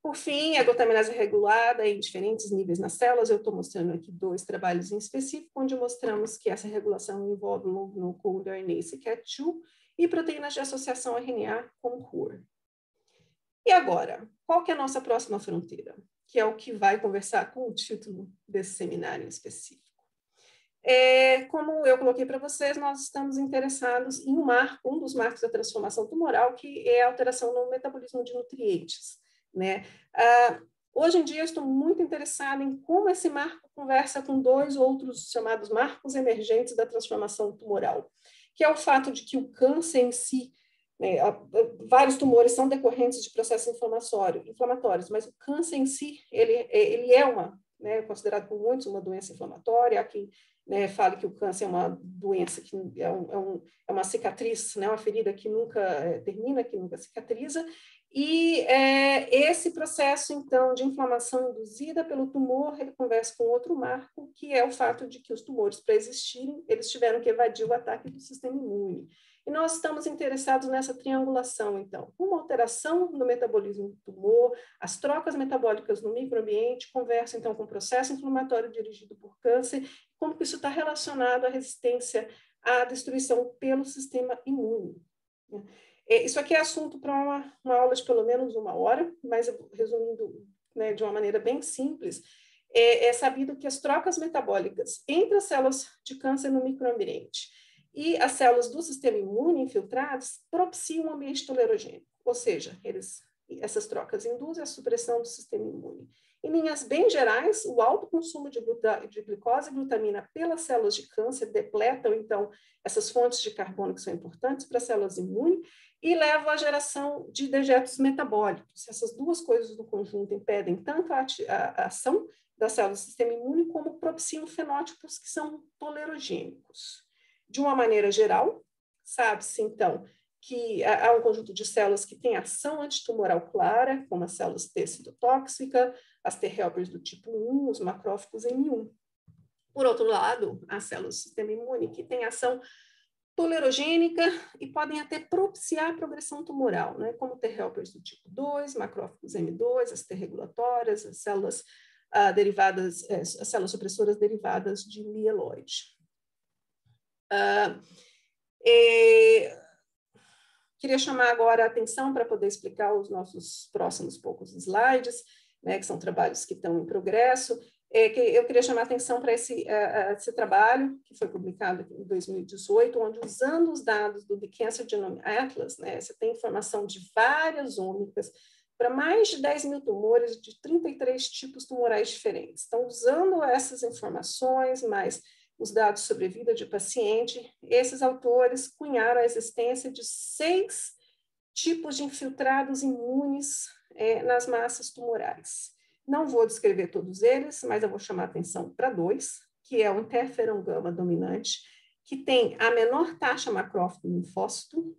Por fim, a glutaminase é regulada em diferentes níveis nas células. Eu estou mostrando aqui 2 trabalhos em específico, onde mostramos que essa regulação envolve no cold RNA CAT2 e proteínas de associação RNA com COR. E agora, qual que é a nossa próxima fronteira? Que é o que vai conversar com o título desse seminário em específico. Como eu coloquei para vocês, nós estamos interessados em um dos marcos da transformação tumoral, que é a alteração no metabolismo de nutrientes. Né? Hoje em dia, eu estou muito interessada em como esse marco conversa com 2 outros chamados marcos emergentes da transformação tumoral, que é o fato de que o câncer em si, né, vários tumores são decorrentes de processos inflamatórios, mas o câncer em si, ele é considerado por muitos uma doença inflamatória. Há quem, né, fale que o câncer é uma doença que é uma cicatriz, né, uma ferida que nunca termina, que nunca cicatriza, e esse processo, então, de inflamação induzida pelo tumor, ele conversa com outro marco, que é o fato de que os tumores, para existirem, eles tiveram que evadir o ataque do sistema imune. E nós estamos interessados nessa triangulação, então, uma alteração no metabolismo do tumor, as trocas metabólicas no microambiente, conversam, então, com o processo inflamatório dirigido por câncer, como que isso está relacionado à resistência a destruição pelo sistema imune. Isso aqui é assunto para uma aula de pelo menos 1 hora, mas resumindo, né, de uma maneira bem simples, é sabido que as trocas metabólicas entre as células de câncer no microambiente e as células do sistema imune infiltradas propiciam um ambiente tolerogênico, ou seja, essas trocas induzem a supressão do sistema imune. Em linhas bem gerais, o alto consumo de glicose e glutamina pelas células de câncer depletam, então, essas fontes de carbono que são importantes para as células imunes e levam à geração de dejetos metabólicos. Essas duas coisas no conjunto impedem tanto a ação das células do sistema imune como propiciam fenótipos que são tolerogênicos. De uma maneira geral, sabe-se, então, que há um conjunto de células que têm ação antitumoral clara, como as células T citotóxica, as T-helpers do tipo 1, os macrófagos M1. Por outro lado, as células do sistema imune que têm ação tolerogênica e podem até propiciar a progressão tumoral, né, como T-helpers do tipo 2, macrófagos M2, as T-regulatórias, as células derivadas, as células supressoras derivadas de mieloide. Queria chamar agora a atenção para poder explicar os nossos próximos poucos slides, né, que são trabalhos que estão em progresso. Eu queria chamar a atenção para esse trabalho, que foi publicado em 2018, onde, usando os dados do The Cancer Genome Atlas, né, você tem informação de várias ômicas para mais de 10 mil tumores de 33 tipos tumorais diferentes. Então, usando essas informações, mais os dados sobre vida de paciente, esses autores cunharam a existência de 6 tipos de infiltrados imunes nas massas tumorais. Não vou descrever todos eles, mas eu vou chamar a atenção para 2, que é o interferon gama dominante, que tem a menor taxa macrófago linfócito,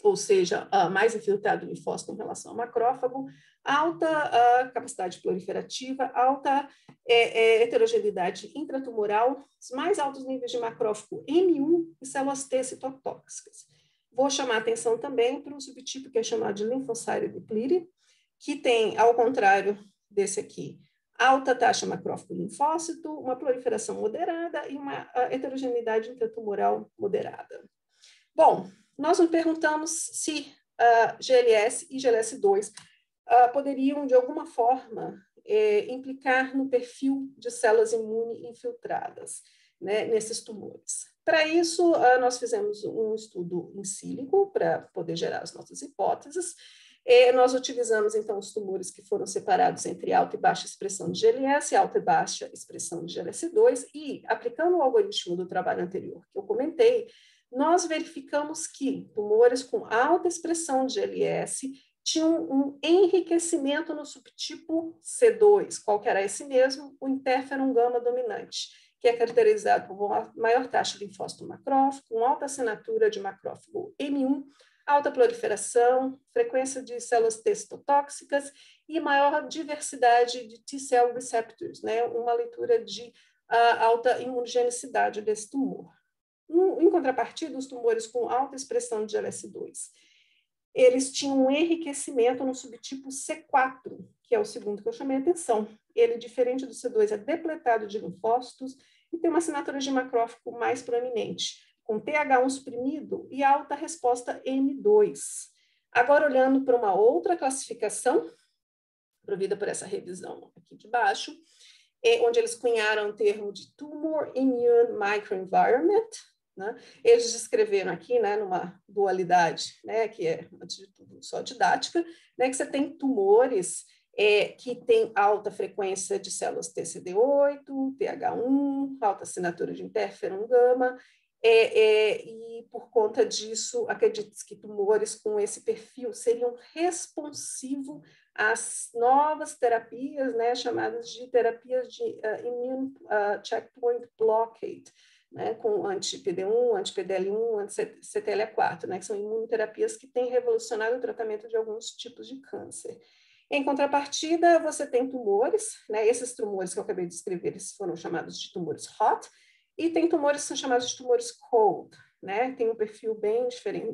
ou seja, mais infiltrado linfócito em relação ao macrófago, alta capacidade proliferativa, alta heterogeneidade intratumoral, os mais altos níveis de macrófago M1 e células T citotóxicas. Vou chamar a atenção também para um subtipo que é chamado de linfocídio depleted, que tem, ao contrário desse aqui, alta taxa macrófago linfócito, uma proliferação moderada e uma heterogeneidade intratumoral moderada. Bom, nós nos perguntamos se GLS e GLS2 poderiam, de alguma forma, implicar no perfil de células imunes infiltradas, né, nesses tumores. Para isso, nós fizemos um estudo in silico para poder gerar as nossas hipóteses. Nós utilizamos, então, os tumores que foram separados entre alta e baixa expressão de GLS e alta e baixa expressão de GLS2 e, aplicando o algoritmo do trabalho anterior que eu comentei, nós verificamos que tumores com alta expressão de GLS tinham um enriquecimento no subtipo C2, qual que era esse mesmo? O interferon gama dominante, que é caracterizado por uma maior taxa de linfócito macrófago, uma alta assinatura de macrófago M1, alta proliferação, frequência de células T citotóxicas e maior diversidade de T-cell receptors, né? Uma leitura de alta imunogenicidade desse tumor. Em contrapartida, os tumores com alta expressão de GLS2, eles tinham um enriquecimento no subtipo C4, que é o segundo que eu chamei a atenção. Ele, diferente do C2, é depletado de linfócitos e tem uma assinatura de macrófago mais proeminente, com TH1 suprimido e alta resposta M2. Agora, olhando para uma outra classificação, provida por essa revisão aqui de baixo, onde eles cunharam o termo de Tumor Immune Microenvironment, né? Eles descreveram aqui, né, numa dualidade, né, que é, antes de tudo, só didática, né, que você tem tumores que têm alta frequência de células TCD8, TH1, alta assinatura de interferon gama, e por conta disso, acredita-se que tumores com esse perfil seriam responsivos às novas terapias, né, chamadas de terapias de immune checkpoint blockade, né, com anti-PD1, anti-PDL1, anti-CTLA4, né, que são imunoterapias que têm revolucionado o tratamento de alguns tipos de câncer. Em contrapartida, você tem tumores, né, esses tumores que eu acabei de descrever, eles foram chamados de tumores hot, e tem tumores que são chamados de tumores cold, né, tem um perfil bem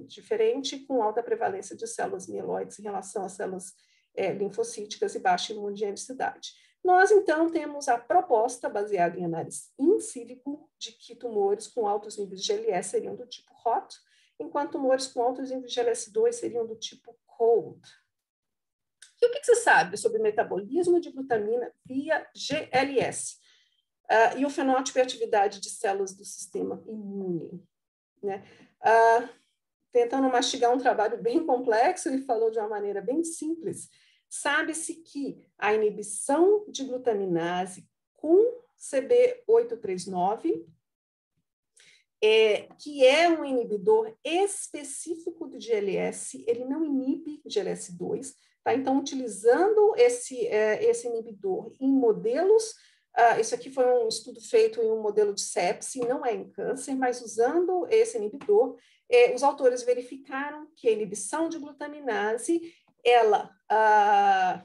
diferente com alta prevalência de células mieloides em relação às células linfocíticas e baixa imunogenicidade. Nós, então, temos a proposta, baseada em análise in silico, de que tumores com altos níveis de GLS seriam do tipo hot, enquanto tumores com altos níveis de GLS2 seriam do tipo cold. E o que você sabe sobre o metabolismo de glutamina via GLS? E o fenótipo e atividade de células do sistema imune, né? Tentando mastigar um trabalho bem complexo, ele falou de uma maneira bem simples. Sabe-se que a inibição de glutaminase com CB839, que é um inibidor específico do GLS, ele não inibe GLS2, tá? Então, utilizando esse inibidor em modelos, isso aqui foi um estudo feito em um modelo de sepse, não é em câncer, mas usando esse inibidor, os autores verificaram que a inibição de glutaminase, ela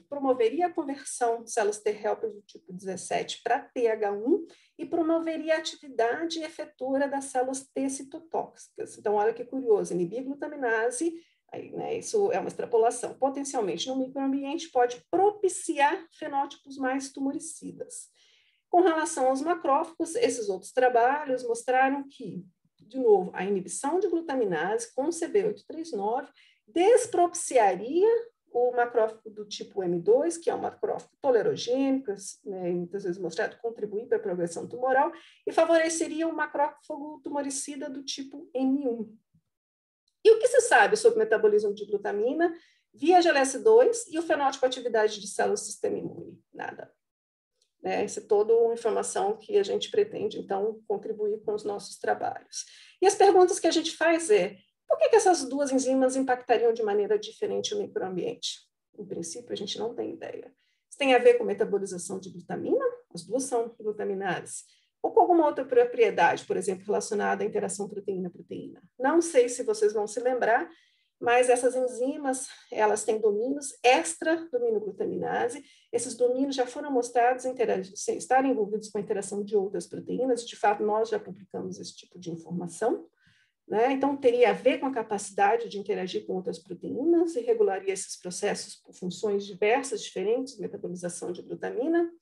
promoveria a conversão de células T helper do tipo 17 para TH1 e promoveria a atividade efetora das células T citotóxicas. Então, olha que curioso, inibir glutaminase, aí, né, isso é uma extrapolação, potencialmente no microambiente pode propiciar fenótipos mais tumoricidas. Com relação aos macrófagos, esses outros trabalhos mostraram que, de novo, a inibição de glutaminase com CB839 despropiciaria o macrófago do tipo M2, que é um macrófago tolerogênico, né, muitas vezes mostrado contribuir para a progressão tumoral, e favoreceria o macrófago tumoricida do tipo M1. E o que se sabe sobre o metabolismo de glutamina via GLS2 e o fenótipo atividade de células do sistema imune? Nada. Isso é toda uma informação que a gente pretende, então, contribuir com os nossos trabalhos. E as perguntas que a gente faz por que essas duas enzimas impactariam de maneira diferente o microambiente? Em princípio, a gente não tem ideia. Isso tem a ver com metabolização de glutamina? As duas são glutaminases. Ou com alguma outra propriedade, por exemplo, relacionada à interação proteína-proteína? Não sei se vocês vão se lembrar, mas essas enzimas, elas têm domínios extra-domínio-glutaminase. Esses domínios já foram mostrados estarem envolvidos com a interação de outras proteínas. De fato, nós já publicamos esse tipo de informação, né? Então, teria a ver com a capacidade de interagir com outras proteínas e regularia esses processos por funções diversas, diferentes, metabolização de glutamina.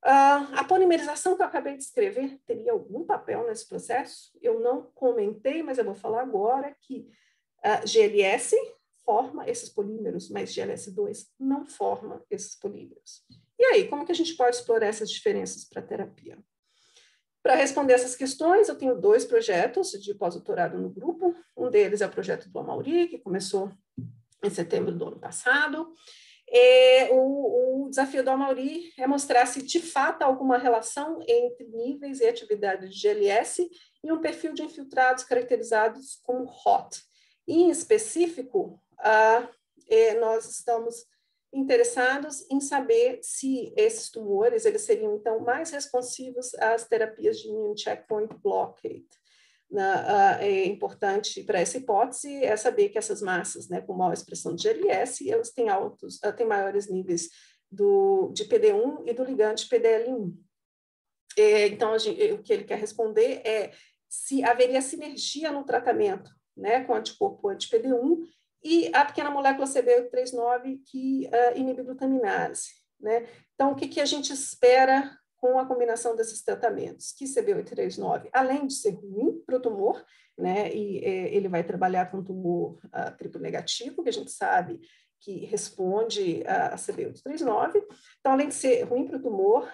A polimerização que eu acabei de escrever teria algum papel nesse processo? Eu não comentei, mas eu vou falar agora que GLS forma esses polímeros, mas GLS2 não forma esses polímeros. E aí, como que a gente pode explorar essas diferenças para a terapia? Para responder essas questões, eu tenho 2 projetos de pós-doutorado no grupo. Um deles é o projeto do Amauri, que começou em setembro do ano passado. O desafio do Amauri é mostrar se de fato há alguma relação entre níveis e atividade de GLS e um perfil de infiltrados caracterizados como HOT. E, em específico, nós estamos interessados em saber se esses tumores eles seriam, então, mais responsivos às terapias de immune checkpoint blockade. É importante para essa hipótese é saber que essas massas, né, com maior expressão de GLS, elas têm maiores níveis de PD1 e do ligante PDL1. Então, o que ele quer responder é se haveria sinergia no tratamento, né, com anticorpo anti-PD1 e a pequena molécula CB839 que inibe glutaminase, né? Então, o que a gente espera com a combinação desses tratamentos? Que CB839, além de ser ruim para o tumor, né, e ele vai trabalhar com tumor triplo negativo, que a gente sabe que responde a CB839. Então, além de ser ruim para o tumor,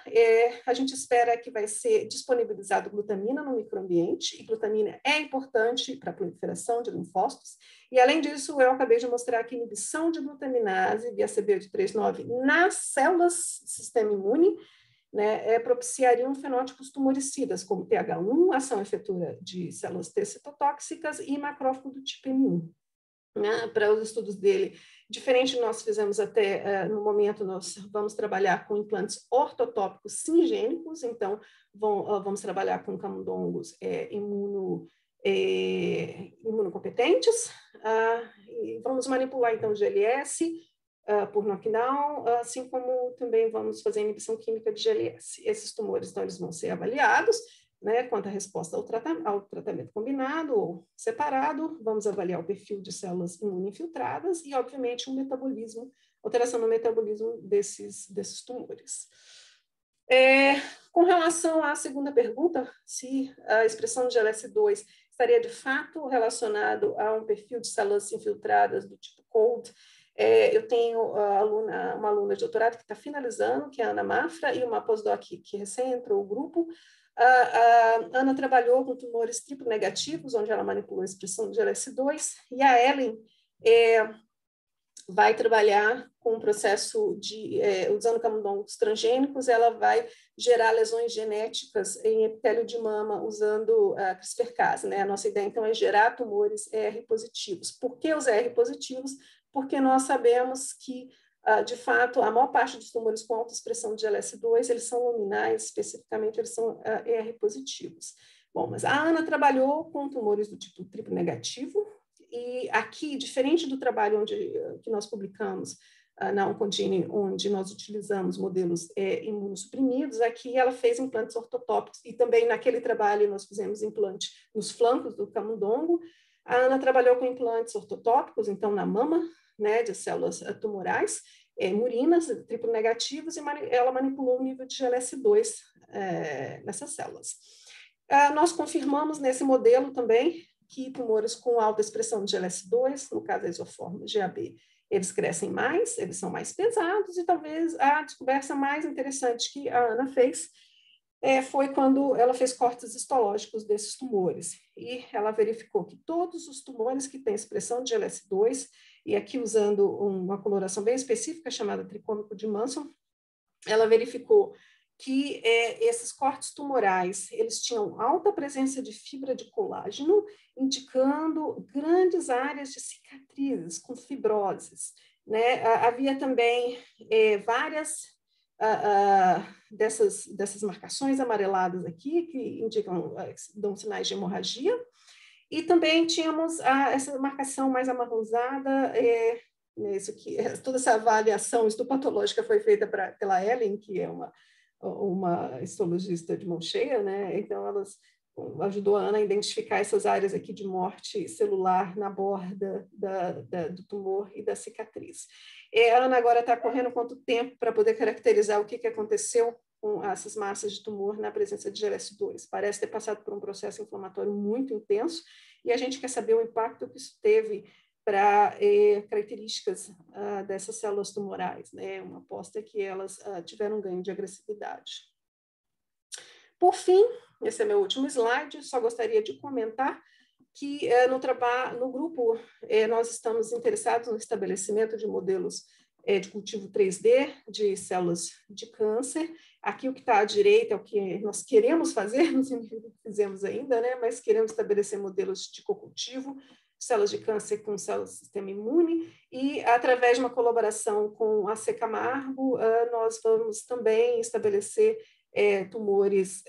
a gente espera que vai ser disponibilizado glutamina no microambiente, e glutamina é importante para a proliferação de linfócitos. E, além disso, eu acabei de mostrar que a inibição de glutaminase via CB839 nas células do sistema imune, né, propiciariam fenótipos tumoricidas, como TH1, ação efetora de células T citotóxicas e macrófago do tipo M1. Né, para os estudos dele, diferente do nós fizemos até no momento, nós vamos trabalhar com implantes ortotópicos singênicos, então vamos trabalhar com camundongos imunocompetentes, e vamos manipular então o GLS por knockdown, assim como também vamos fazer inibição química de GLS. Esses tumores, então, eles vão ser avaliados, né, quanto à resposta ao tratamento combinado ou separado, vamos avaliar o perfil de células imunoinfiltradas e, obviamente, o metabolismo, alteração no metabolismo desses tumores. Com relação à segunda pergunta, se a expressão de GLS2 estaria de fato relacionado a um perfil de células infiltradas do tipo cold, eu tenho uma aluna de doutorado que está finalizando, que é a Ana Mafra, e uma pós-doc que recém entrou o grupo. A Ana trabalhou com tumores triplo negativos, onde ela manipulou a expressão de GLS2, e a Ellen vai trabalhar com o processo de, usando camundongos transgênicos, ela vai gerar lesões genéticas em epitélio de mama usando a CRISPR-Cas, né? A nossa ideia, então, é gerar tumores ER positivos. Por que os ER positivos? Porque nós sabemos que, de fato, a maior parte dos tumores com alta expressão de GLS2, eles são luminais, especificamente, eles são ER positivos. Bom, mas a Ana trabalhou com tumores do tipo triplo negativo, e aqui, diferente do trabalho que nós publicamos na Oncogene, onde nós utilizamos modelos imunossuprimidos, aqui ela fez implantes ortotópicos, e também naquele trabalho nós fizemos implante nos flancos do camundongo. A Ana trabalhou com implantes ortotópicos, então na mama, né, de células tumorais, murinas, triplo negativos, e ela manipulou o nível de GLS2 nessas células. Nós confirmamos nesse modelo também que tumores com alta expressão de GLS2, no caso a isoforma GAB, eles crescem mais, eles são mais pesados, e talvez a descoberta mais interessante que a Ana fez foi quando ela fez cortes histológicos desses tumores, e ela verificou que todos os tumores que têm expressão de GLS2, e aqui usando uma coloração bem específica chamada tricômico de Manson, ela verificou que esses cortes tumorais, eles tinham alta presença de fibra de colágeno, indicando grandes áreas de cicatrizes com fibroses, né? Havia também várias dessas marcações amareladas aqui, que indicam, dão sinais de hemorragia, e também tínhamos essa marcação mais amarronzada, toda essa avaliação histopatológica foi feita pela Ellen, que é uma histologista de mão cheia, né? Então, elas ajudou a Ana a identificar essas áreas aqui de morte celular na borda do tumor e da cicatriz. A Ana agora está correndo quanto tempo para poder caracterizar o que aconteceu com essas massas de tumor na presença de GLS2. Parece ter passado por um processo inflamatório muito intenso, e a gente quer saber o impacto que isso teve para características dessas células tumorais, né? Uma aposta que elas tiveram um ganho de agressividade. Por fim, esse é meu último slide, só gostaria de comentar que no grupo nós estamos interessados no estabelecimento de modelos de cultivo 3D de células de câncer. Aqui o que está à direita é o que nós queremos fazer, não sei o que fizemos ainda, né? Mas queremos estabelecer modelos de cocultivo, células de câncer com células do sistema imune, e através de uma colaboração com a C. Camargo, nós vamos também estabelecer tumores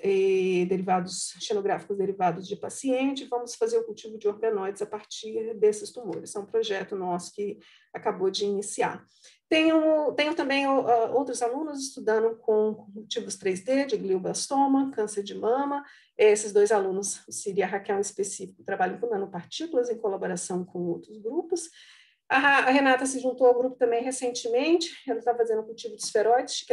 derivados, xenográficos derivados de paciente, vamos fazer o cultivo de organoides a partir desses tumores. É um projeto nosso que acabou de iniciar. Tenho também outros alunos estudando com cultivos 3D de glioblastoma, câncer de mama. Esses dois alunos, o Ciri e a Raquel em específico, trabalham com nanopartículas em colaboração com outros grupos. A Renata se juntou ao grupo também recentemente, ela está fazendo cultivo de esferoides,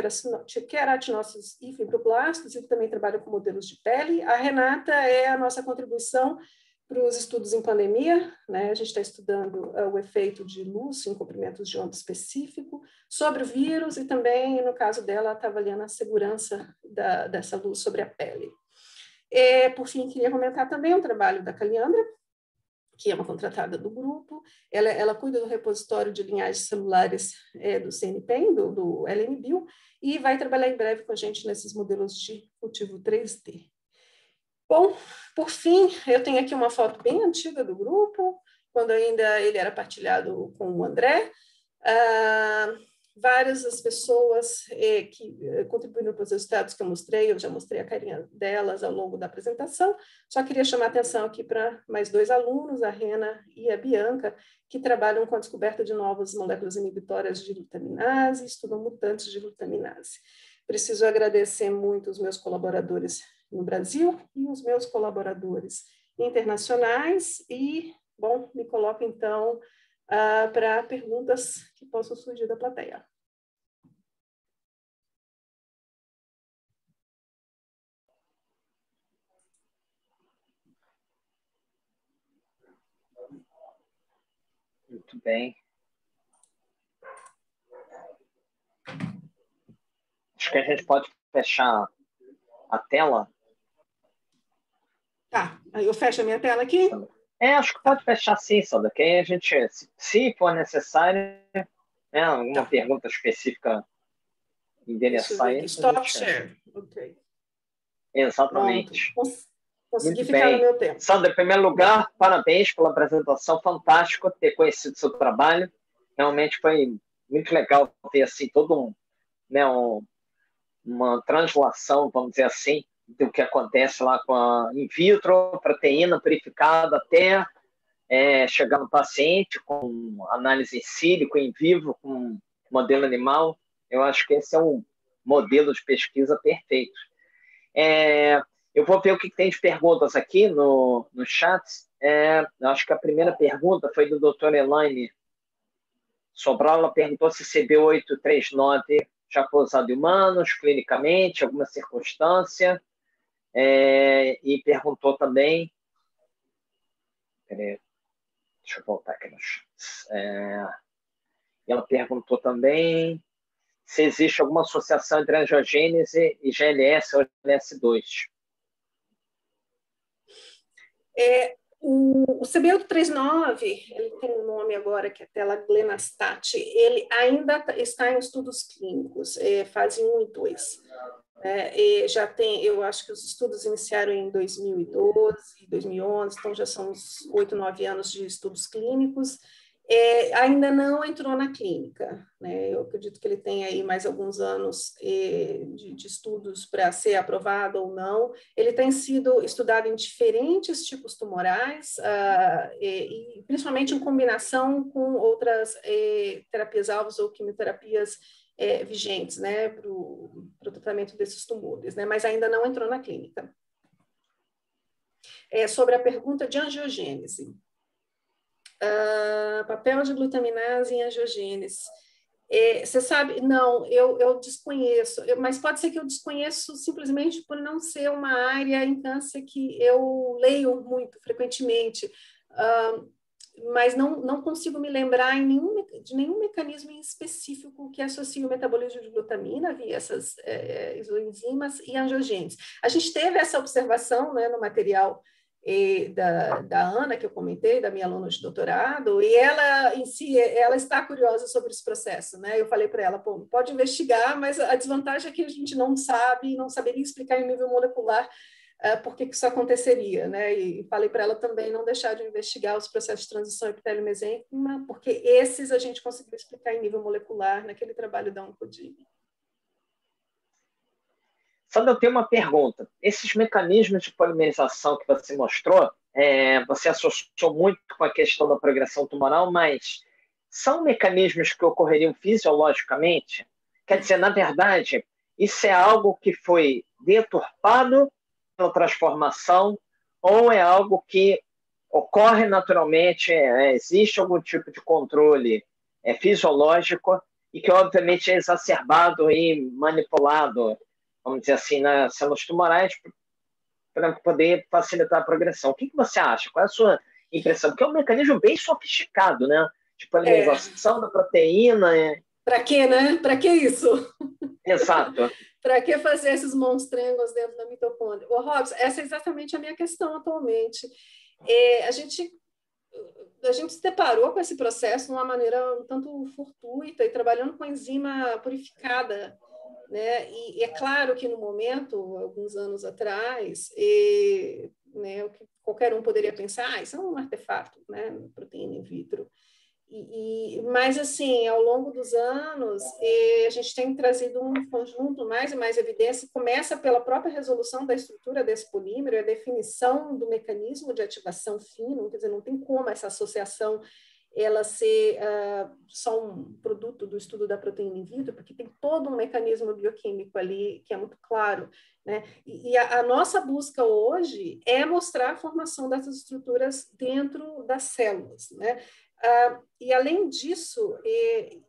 queratinócitos e fibroblastos, e também trabalha com modelos de pele. A Renata é a nossa contribuição para os estudos em pandemia, né? A gente está estudando o efeito de luz em comprimentos de onda específico sobre o vírus, e também, no caso dela, está avaliando a segurança dessa luz sobre a pele. Por fim, queria comentar também o trabalho da Caliandra, que é uma contratada do grupo. Ela cuida do repositório de linhagens celulares do CNPEM, do LMBio, e vai trabalhar em breve com a gente nesses modelos de cultivo 3D. Bom, por fim, eu tenho aqui uma foto bem antiga do grupo, quando ainda ele era partilhado com o André. Várias das pessoas que contribuíram para os resultados que eu já mostrei a carinha delas ao longo da apresentação, só queria chamar a atenção aqui para mais dois alunos, a Rena e a Bianca, que trabalham com a descoberta de novas moléculas inibitórias de glutaminase, estudam mutantes de glutaminase. Preciso agradecer muito os meus colaboradores no Brasil e os meus colaboradores internacionais, e, bom, me coloco então para perguntas que possam surgir da plateia. Muito bem. Acho que a gente pode fechar a tela. Tá, aí eu fecho a minha tela aqui. Acho que pode fechar sim, Sandra, que aí a gente, se for necessário, né, alguma pergunta específica Deixa eu ver endereçar aqui. isso, a Stop gente... share. Ok. Pronto. Exatamente. Consegui Muito ficar no bem. meu tempo. Sandra, em primeiro lugar, parabéns pela apresentação, fantástico ter conhecido seu trabalho. Realmente foi muito legal ter assim todo uma translação, vamos dizer assim, do que acontece lá com a in vitro, proteína purificada até chegar no paciente com análise in sílico, in vivo, com modelo animal. Eu acho que esse é um modelo de pesquisa perfeito. Eu vou ver o que tem de perguntas aqui no chat. Eu acho que a primeira pergunta foi do Dr. Elaine Sobral. Ela perguntou se CB839 já foi usado em humanos, clinicamente, alguma circunstância. E perguntou também... Peraí, deixa eu voltar aqui no chat. Ela perguntou também se existe alguma associação entre angiogênese e GLS ou GLS2. O CB839, ele tem um nome agora que é telaglenastat, ele ainda está em estudos clínicos, fase 1 e 2. E já tem, eu acho que os estudos iniciaram em 2012, 2011, então já são uns 8, 9 anos de estudos clínicos. Ainda não entrou na clínica, né? Eu acredito que ele tem aí mais alguns anos de estudos para ser aprovado ou não. Ele tem sido estudado em diferentes tipos tumorais, e principalmente em combinação com outras terapias-alvos ou quimioterapias vigentes, né, para o tratamento desses tumores, né? Mas ainda não entrou na clínica. Sobre a pergunta de angiogênese. Papel de glutaminase em angiogênese. Você sabe, não, eu desconheço, mas pode ser que eu desconheço simplesmente por não ser uma área em câncer que eu leio muito frequentemente, mas não consigo me lembrar de nenhum mecanismo em específico que associe o metabolismo de glutamina via essas isoenzimas e angiogênese. A gente teve essa observação, né, no material da Ana, que eu comentei, da minha aluna de doutorado, e ela, em si, ela está curiosa sobre esse processo, né? Eu falei para ela, pô, pode investigar, mas a desvantagem é que a gente não sabe, não saberia explicar em nível molecular por que isso aconteceria, né? E falei para ela também não deixar de investigar os processos de transição epitélio-mesênquima, porque esses a gente conseguiu explicar em nível molecular naquele trabalho da Oncodime. Sandra, eu tenho uma pergunta. Esses mecanismos de polimerização que você mostrou, você associou muito com a questão da progressão tumoral, mas são mecanismos que ocorreriam fisiologicamente? Quer dizer, na verdade, isso é algo que foi deturpado pela transformação ou é algo que ocorre naturalmente, existe algum tipo de controle fisiológico e que, obviamente, é exacerbado e manipulado, vamos dizer assim, nas células tumorais para poder facilitar a progressão. O que você acha? Qual é a sua impressão? Porque é um mecanismo bem sofisticado, né? De polimerização da proteína. Para quê, né? Para que isso? Exato. Para que fazer esses monstrengos dentro da mitocôndria? Ô, Robson, essa é exatamente a minha questão atualmente. A gente se deparou com esse processo de uma maneira um tanto fortuita e trabalhando com enzima purificada, né? E é claro que no momento, alguns anos atrás, né, o que qualquer um poderia pensar, isso é um artefato, né, proteína in vitro. Mas, assim, ao longo dos anos, a gente tem trazido um conjunto mais e mais evidência, começa pela própria resolução da estrutura desse polímero, a definição do mecanismo de ativação fino, quer dizer, não tem como essa associação ela ser só um produto do estudo da proteína in vitro, porque tem todo um mecanismo bioquímico ali que é muito claro, né? E a nossa busca hoje é mostrar a formação dessas estruturas dentro das células, né? E além disso,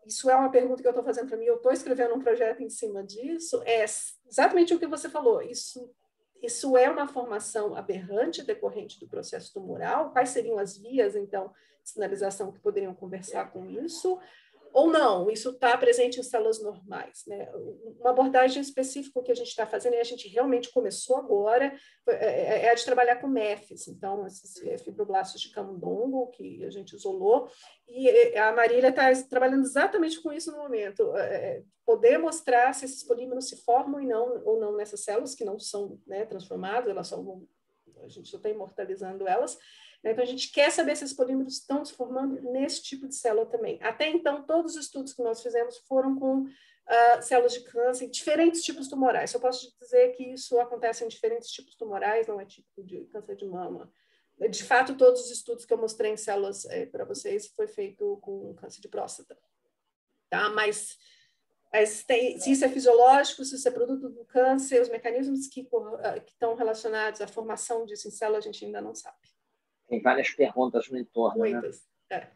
isso é uma pergunta que eu estou fazendo para mim, eu estou escrevendo um projeto em cima disso, é exatamente o que você falou, isso isso é uma formação aberrante decorrente do processo tumoral? Quais seriam as vias, então, de sinalização que poderiam conversar com isso? Ou não, isso está presente em células normais, né? Uma abordagem específica que a gente está fazendo, e a gente realmente começou agora, é a de trabalhar com MEFs, então, esses fibroblastos de camundongo, que a gente isolou, e a Marília está trabalhando exatamente com isso no momento, poder mostrar se esses polímeros se formam ou não nessas células, que não são, né, transformadas, a gente só está imortalizando elas. Então, a gente quer saber se esses polímeros estão se formando nesse tipo de célula também. Até então, todos os estudos que nós fizemos foram com células de câncer, diferentes tipos tumorais. Eu posso dizer que isso acontece em diferentes tipos tumorais, não é típico de câncer de mama. De fato, todos os estudos que eu mostrei em células para vocês foi feito com câncer de próstata. Tá? Mas se isso é fisiológico, se isso é produto do câncer, os mecanismos que estão relacionados à formação disso em célula, a gente ainda não sabe. Tem várias perguntas no entorno, Muitas. né?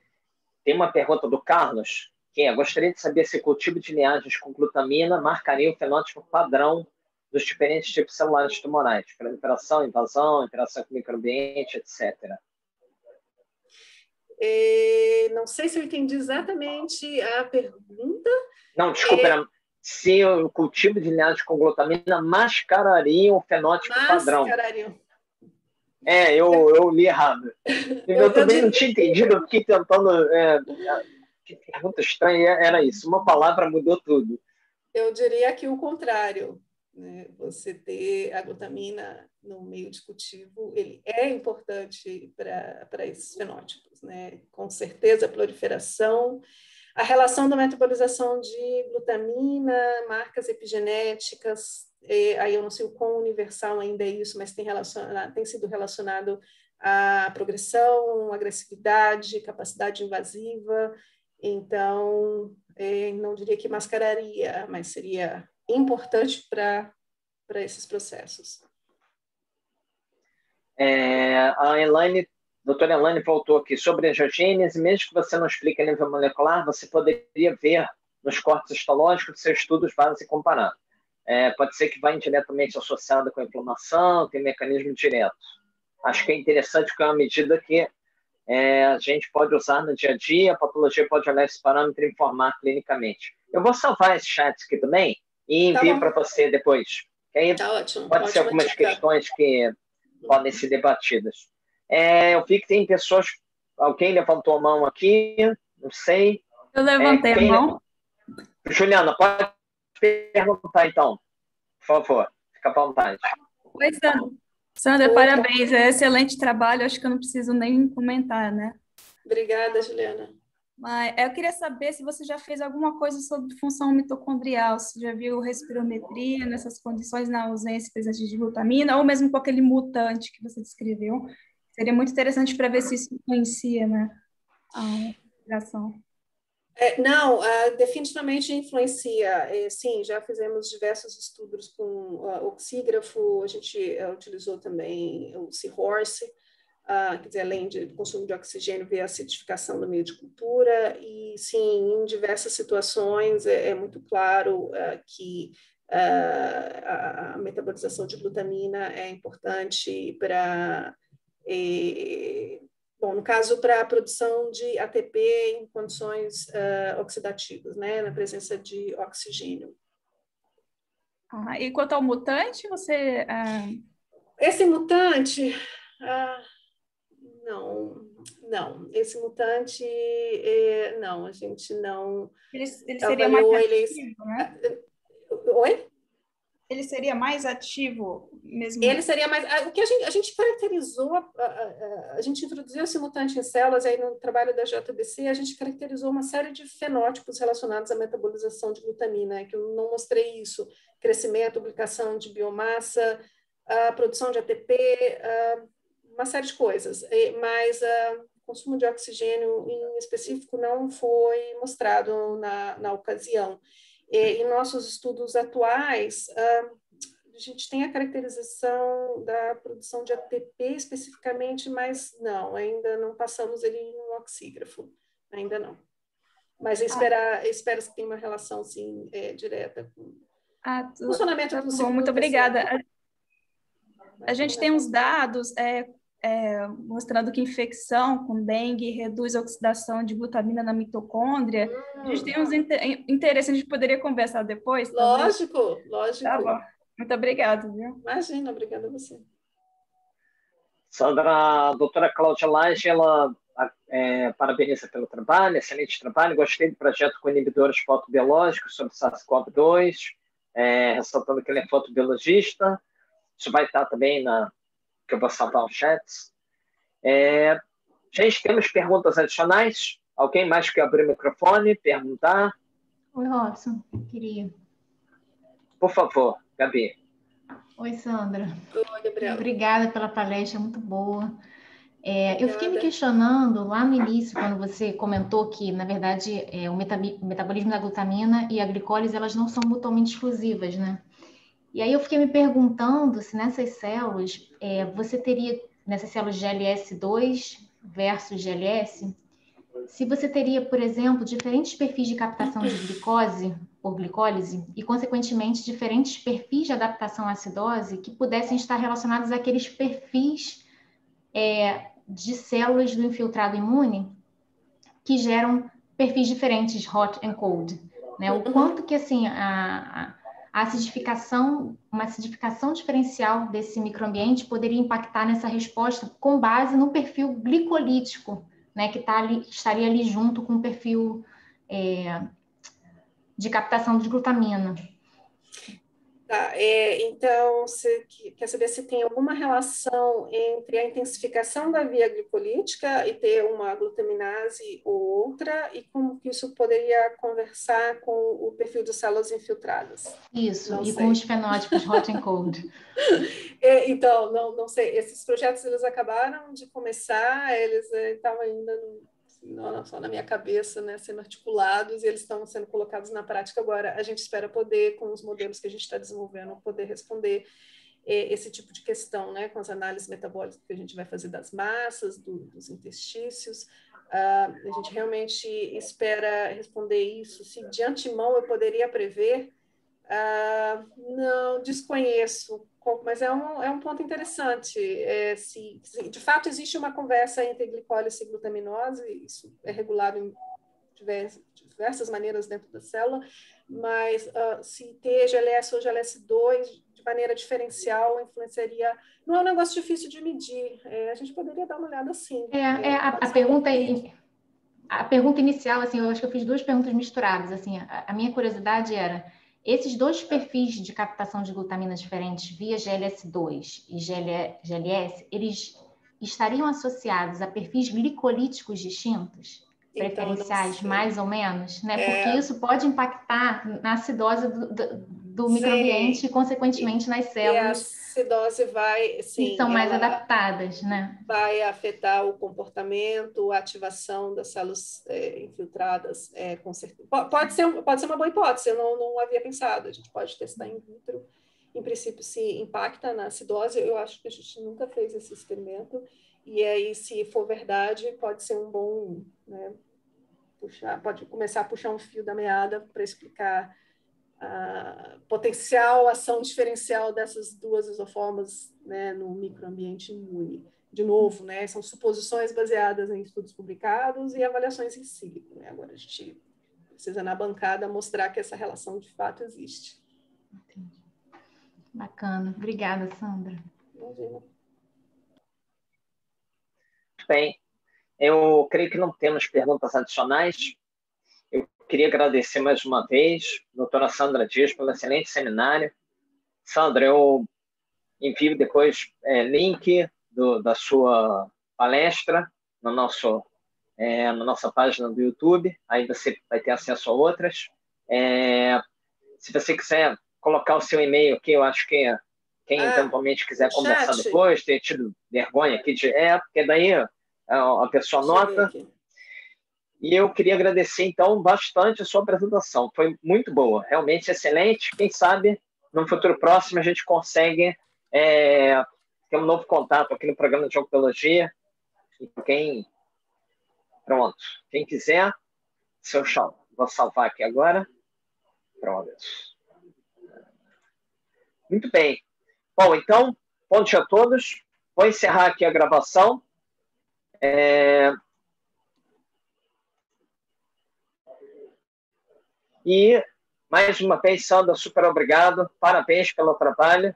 Tem uma pergunta do Carlos, que é: gostaria de saber se cultivo de linhagens com glutamina marcaria o fenótipo padrão dos diferentes tipos celulares tumorais, proliferação, invasão, interação com o microambiente, etc. Não sei se eu entendi exatamente a pergunta. Não, desculpa, se o cultivo de linhagens com glutamina mascararia o fenótipo padrão. Eu li errado. Eu também não tinha entendido, eu fiquei tentando... que pergunta estranha era isso. Uma palavra mudou tudo. Eu diria que o contrário. Né? Você ter a glutamina no meio de cultivo, ele é importante para esses fenótipos. Né? Com certeza, a proliferação, a relação da metabolização de glutamina, marcas epigenéticas, aí eu não sei o quão universal ainda é isso, mas tem sido relacionado à progressão, agressividade, capacidade invasiva. Então, não diria que mascararia, mas seria importante para esses processos. A doutora Elaine voltou aqui sobre a angiogênese. Mesmo que você não explique a nível molecular, você poderia ver nos cortes histológicos seus estudos básicos e comparar. Pode ser que vá indiretamente associada com a inflamação, tem mecanismo direto. Acho que é interessante porque é uma medida que a gente pode usar no dia a dia, a patologia pode olhar esse parâmetro e informar clinicamente. Eu vou salvar esse chat aqui também e envio para você depois. Aí tá ótimo. Pode ser algumas questões que podem ser debatidas. Eu vi que tem pessoas... Alguém levantou a mão aqui, não sei. Eu levantei a mão. Juliana, pode perguntar então, por favor. Fica à vontade. Oi, Sandra, parabéns. Excelente trabalho. Acho que eu não preciso nem comentar, né? Obrigada, Juliana. Mas eu queria saber se você já fez alguma coisa sobre função mitocondrial, se já viu respirometria nessas condições, na ausência e presença de glutamina, ou mesmo com aquele mutante que você descreveu. Seria muito interessante para ver se isso influencia, né, a respiração. Não, definitivamente influencia. Sim, já fizemos diversos estudos com oxígrafo, a gente utilizou também o Seahorse, quer dizer, além do consumo de oxigênio, ver a acidificação do meio de cultura, e sim, em diversas situações é muito claro que a metabolização de glutamina é importante para... Bom, no caso, para a produção de ATP em condições oxidativas, né, na presença de oxigênio. E quanto ao mutante, você... Esse mutante... Não. Esse mutante, não, a gente não... Ele seria mais ativo, né? Oi? Ele seria mais ativo mesmo? Ele seria mais... O que a gente caracterizou, a gente introduziu esse mutante em células, aí no trabalho da JBC, a gente caracterizou uma série de fenótipos relacionados à metabolização de glutamina, que eu não mostrei isso, crescimento, duplicação de biomassa, a produção de ATP, uma série de coisas, mas o consumo de oxigênio em específico não foi mostrado na ocasião. Em nossos estudos atuais, a gente tem a caracterização da produção de ATP especificamente, mas não, ainda não passamos ele em um oxígrafo, ainda não. Mas espero que tenha uma relação, sim, direta com o funcionamento do ciclo. Muito obrigada. A gente tem uns dados mostrando que infecção com dengue reduz a oxidação de glutamina na mitocôndria. A gente tem uns interesses, a gente poderia conversar depois? Lógico, lógico. Tá bom. Muito obrigada, viu? Imagina, obrigada a você. Sandra, a doutora Cláudia Lage, ela parabeniza pelo trabalho, excelente trabalho. Gostei do projeto com inibidores fotobiológicos sobre SARS-CoV-2, ressaltando que ele é fotobiologista. Isso vai estar também que eu vou salvar os chats. Gente, temos perguntas adicionais? Alguém mais quer abrir o microfone, perguntar? Oi, Robson, queria. Por favor, Gabi. Oi, Sandra. Oi, Gabriela. Obrigada pela palestra, muito boa. Eu fiquei me questionando lá no início, quando você comentou que, na verdade, o metabolismo da glutamina e a glicólise, elas não são mutuamente exclusivas, né? E aí eu fiquei me perguntando se nessas células, você teria, nessas células GLS2 versus GLS, se você teria, por exemplo, diferentes perfis de captação de glicose por glicólise e, consequentemente, diferentes perfis de adaptação à acidose que pudessem estar relacionados àqueles perfis de células do infiltrado imune que geram perfis diferentes, hot and cold, né? O quanto que, assim, a acidificação, uma acidificação diferencial desse microambiente poderia impactar nessa resposta com base no perfil glicolítico, né, que estaria ali junto com o perfil de captação de glutamina. Tá, então, você quer saber se tem alguma relação entre a intensificação da via glicolítica e ter uma glutaminase ou outra, e como que isso poderia conversar com o perfil de células infiltradas? Isso, não sei. Com os fenótipos hot and cold. Então, não sei, esses projetos eles acabaram de começar, eles estavam ainda só na minha cabeça, né, sendo articulados, e eles estão sendo colocados na prática agora. A gente espera poder, com os modelos que a gente está desenvolvendo, poder responder esse tipo de questão, né, com as análises metabólicas que a gente vai fazer das massas, dos interstícios. A gente realmente espera responder isso. Se de antemão eu poderia prever, não, desconheço, mas é um ponto interessante. Se de fato existe uma conversa entre glicólise e glutaminose, isso é regulado em diversas maneiras dentro da célula, mas se ter GLS ou GLS2 de maneira diferencial influenciaria. Não é um negócio difícil de medir, a gente poderia dar uma olhada assim. A pergunta inicial, assim, eu acho que eu fiz duas perguntas misturadas. Assim, a minha curiosidade era: esses dois perfis de captação de glutamina diferentes via GLS2 e GLS, eles estariam associados a perfis glicolíticos distintos? Preferenciais, então, mais ou menos, né? Porque isso pode impactar na acidose do microambiente e, consequentemente, nas células. E a acidose vai, sim, que são mais adaptadas, né? Vai afetar o comportamento, a ativação das células infiltradas, com certeza. Pode ser uma boa hipótese, eu não havia pensado. A gente pode testar in vitro. Em princípio, se impacta na acidose, eu acho que a gente nunca fez esse experimento. E aí, se for verdade, pode ser um bom, né, pode começar a puxar um fio da meada para explicar a potencial ação diferencial dessas duas isoformas, né, no microambiente imune. De novo, né, são suposições baseadas em estudos publicados e avaliações em si. Né? Agora a gente precisa, na bancada, mostrar que essa relação de fato existe. Entendi. Bacana. Obrigada, Sandra. Imagina. Bem, eu creio que não temos perguntas adicionais. Eu queria agradecer mais uma vez a doutora Sandra Dias pelo excelente seminário. Sandra, eu envio depois link da sua palestra na nossa página do YouTube, aí você vai ter acesso a outras. Se você quiser colocar o seu e-mail aqui, eu acho que quem eventualmente quiser conversar depois, ter tido vergonha aqui porque daí a pessoa anota. E eu queria agradecer, então, bastante a sua apresentação. Foi muito boa, realmente excelente. Quem sabe, no futuro próximo, a gente consegue ter um novo contato aqui no programa de oncologia. Pronto. Quem quiser, seu chão. Vou salvar aqui agora. Pronto. Muito bem. Bom, então, Bom dia a todos. Vou encerrar aqui a gravação. E, mais uma vez, Sandra, super obrigado. Parabéns pelo trabalho.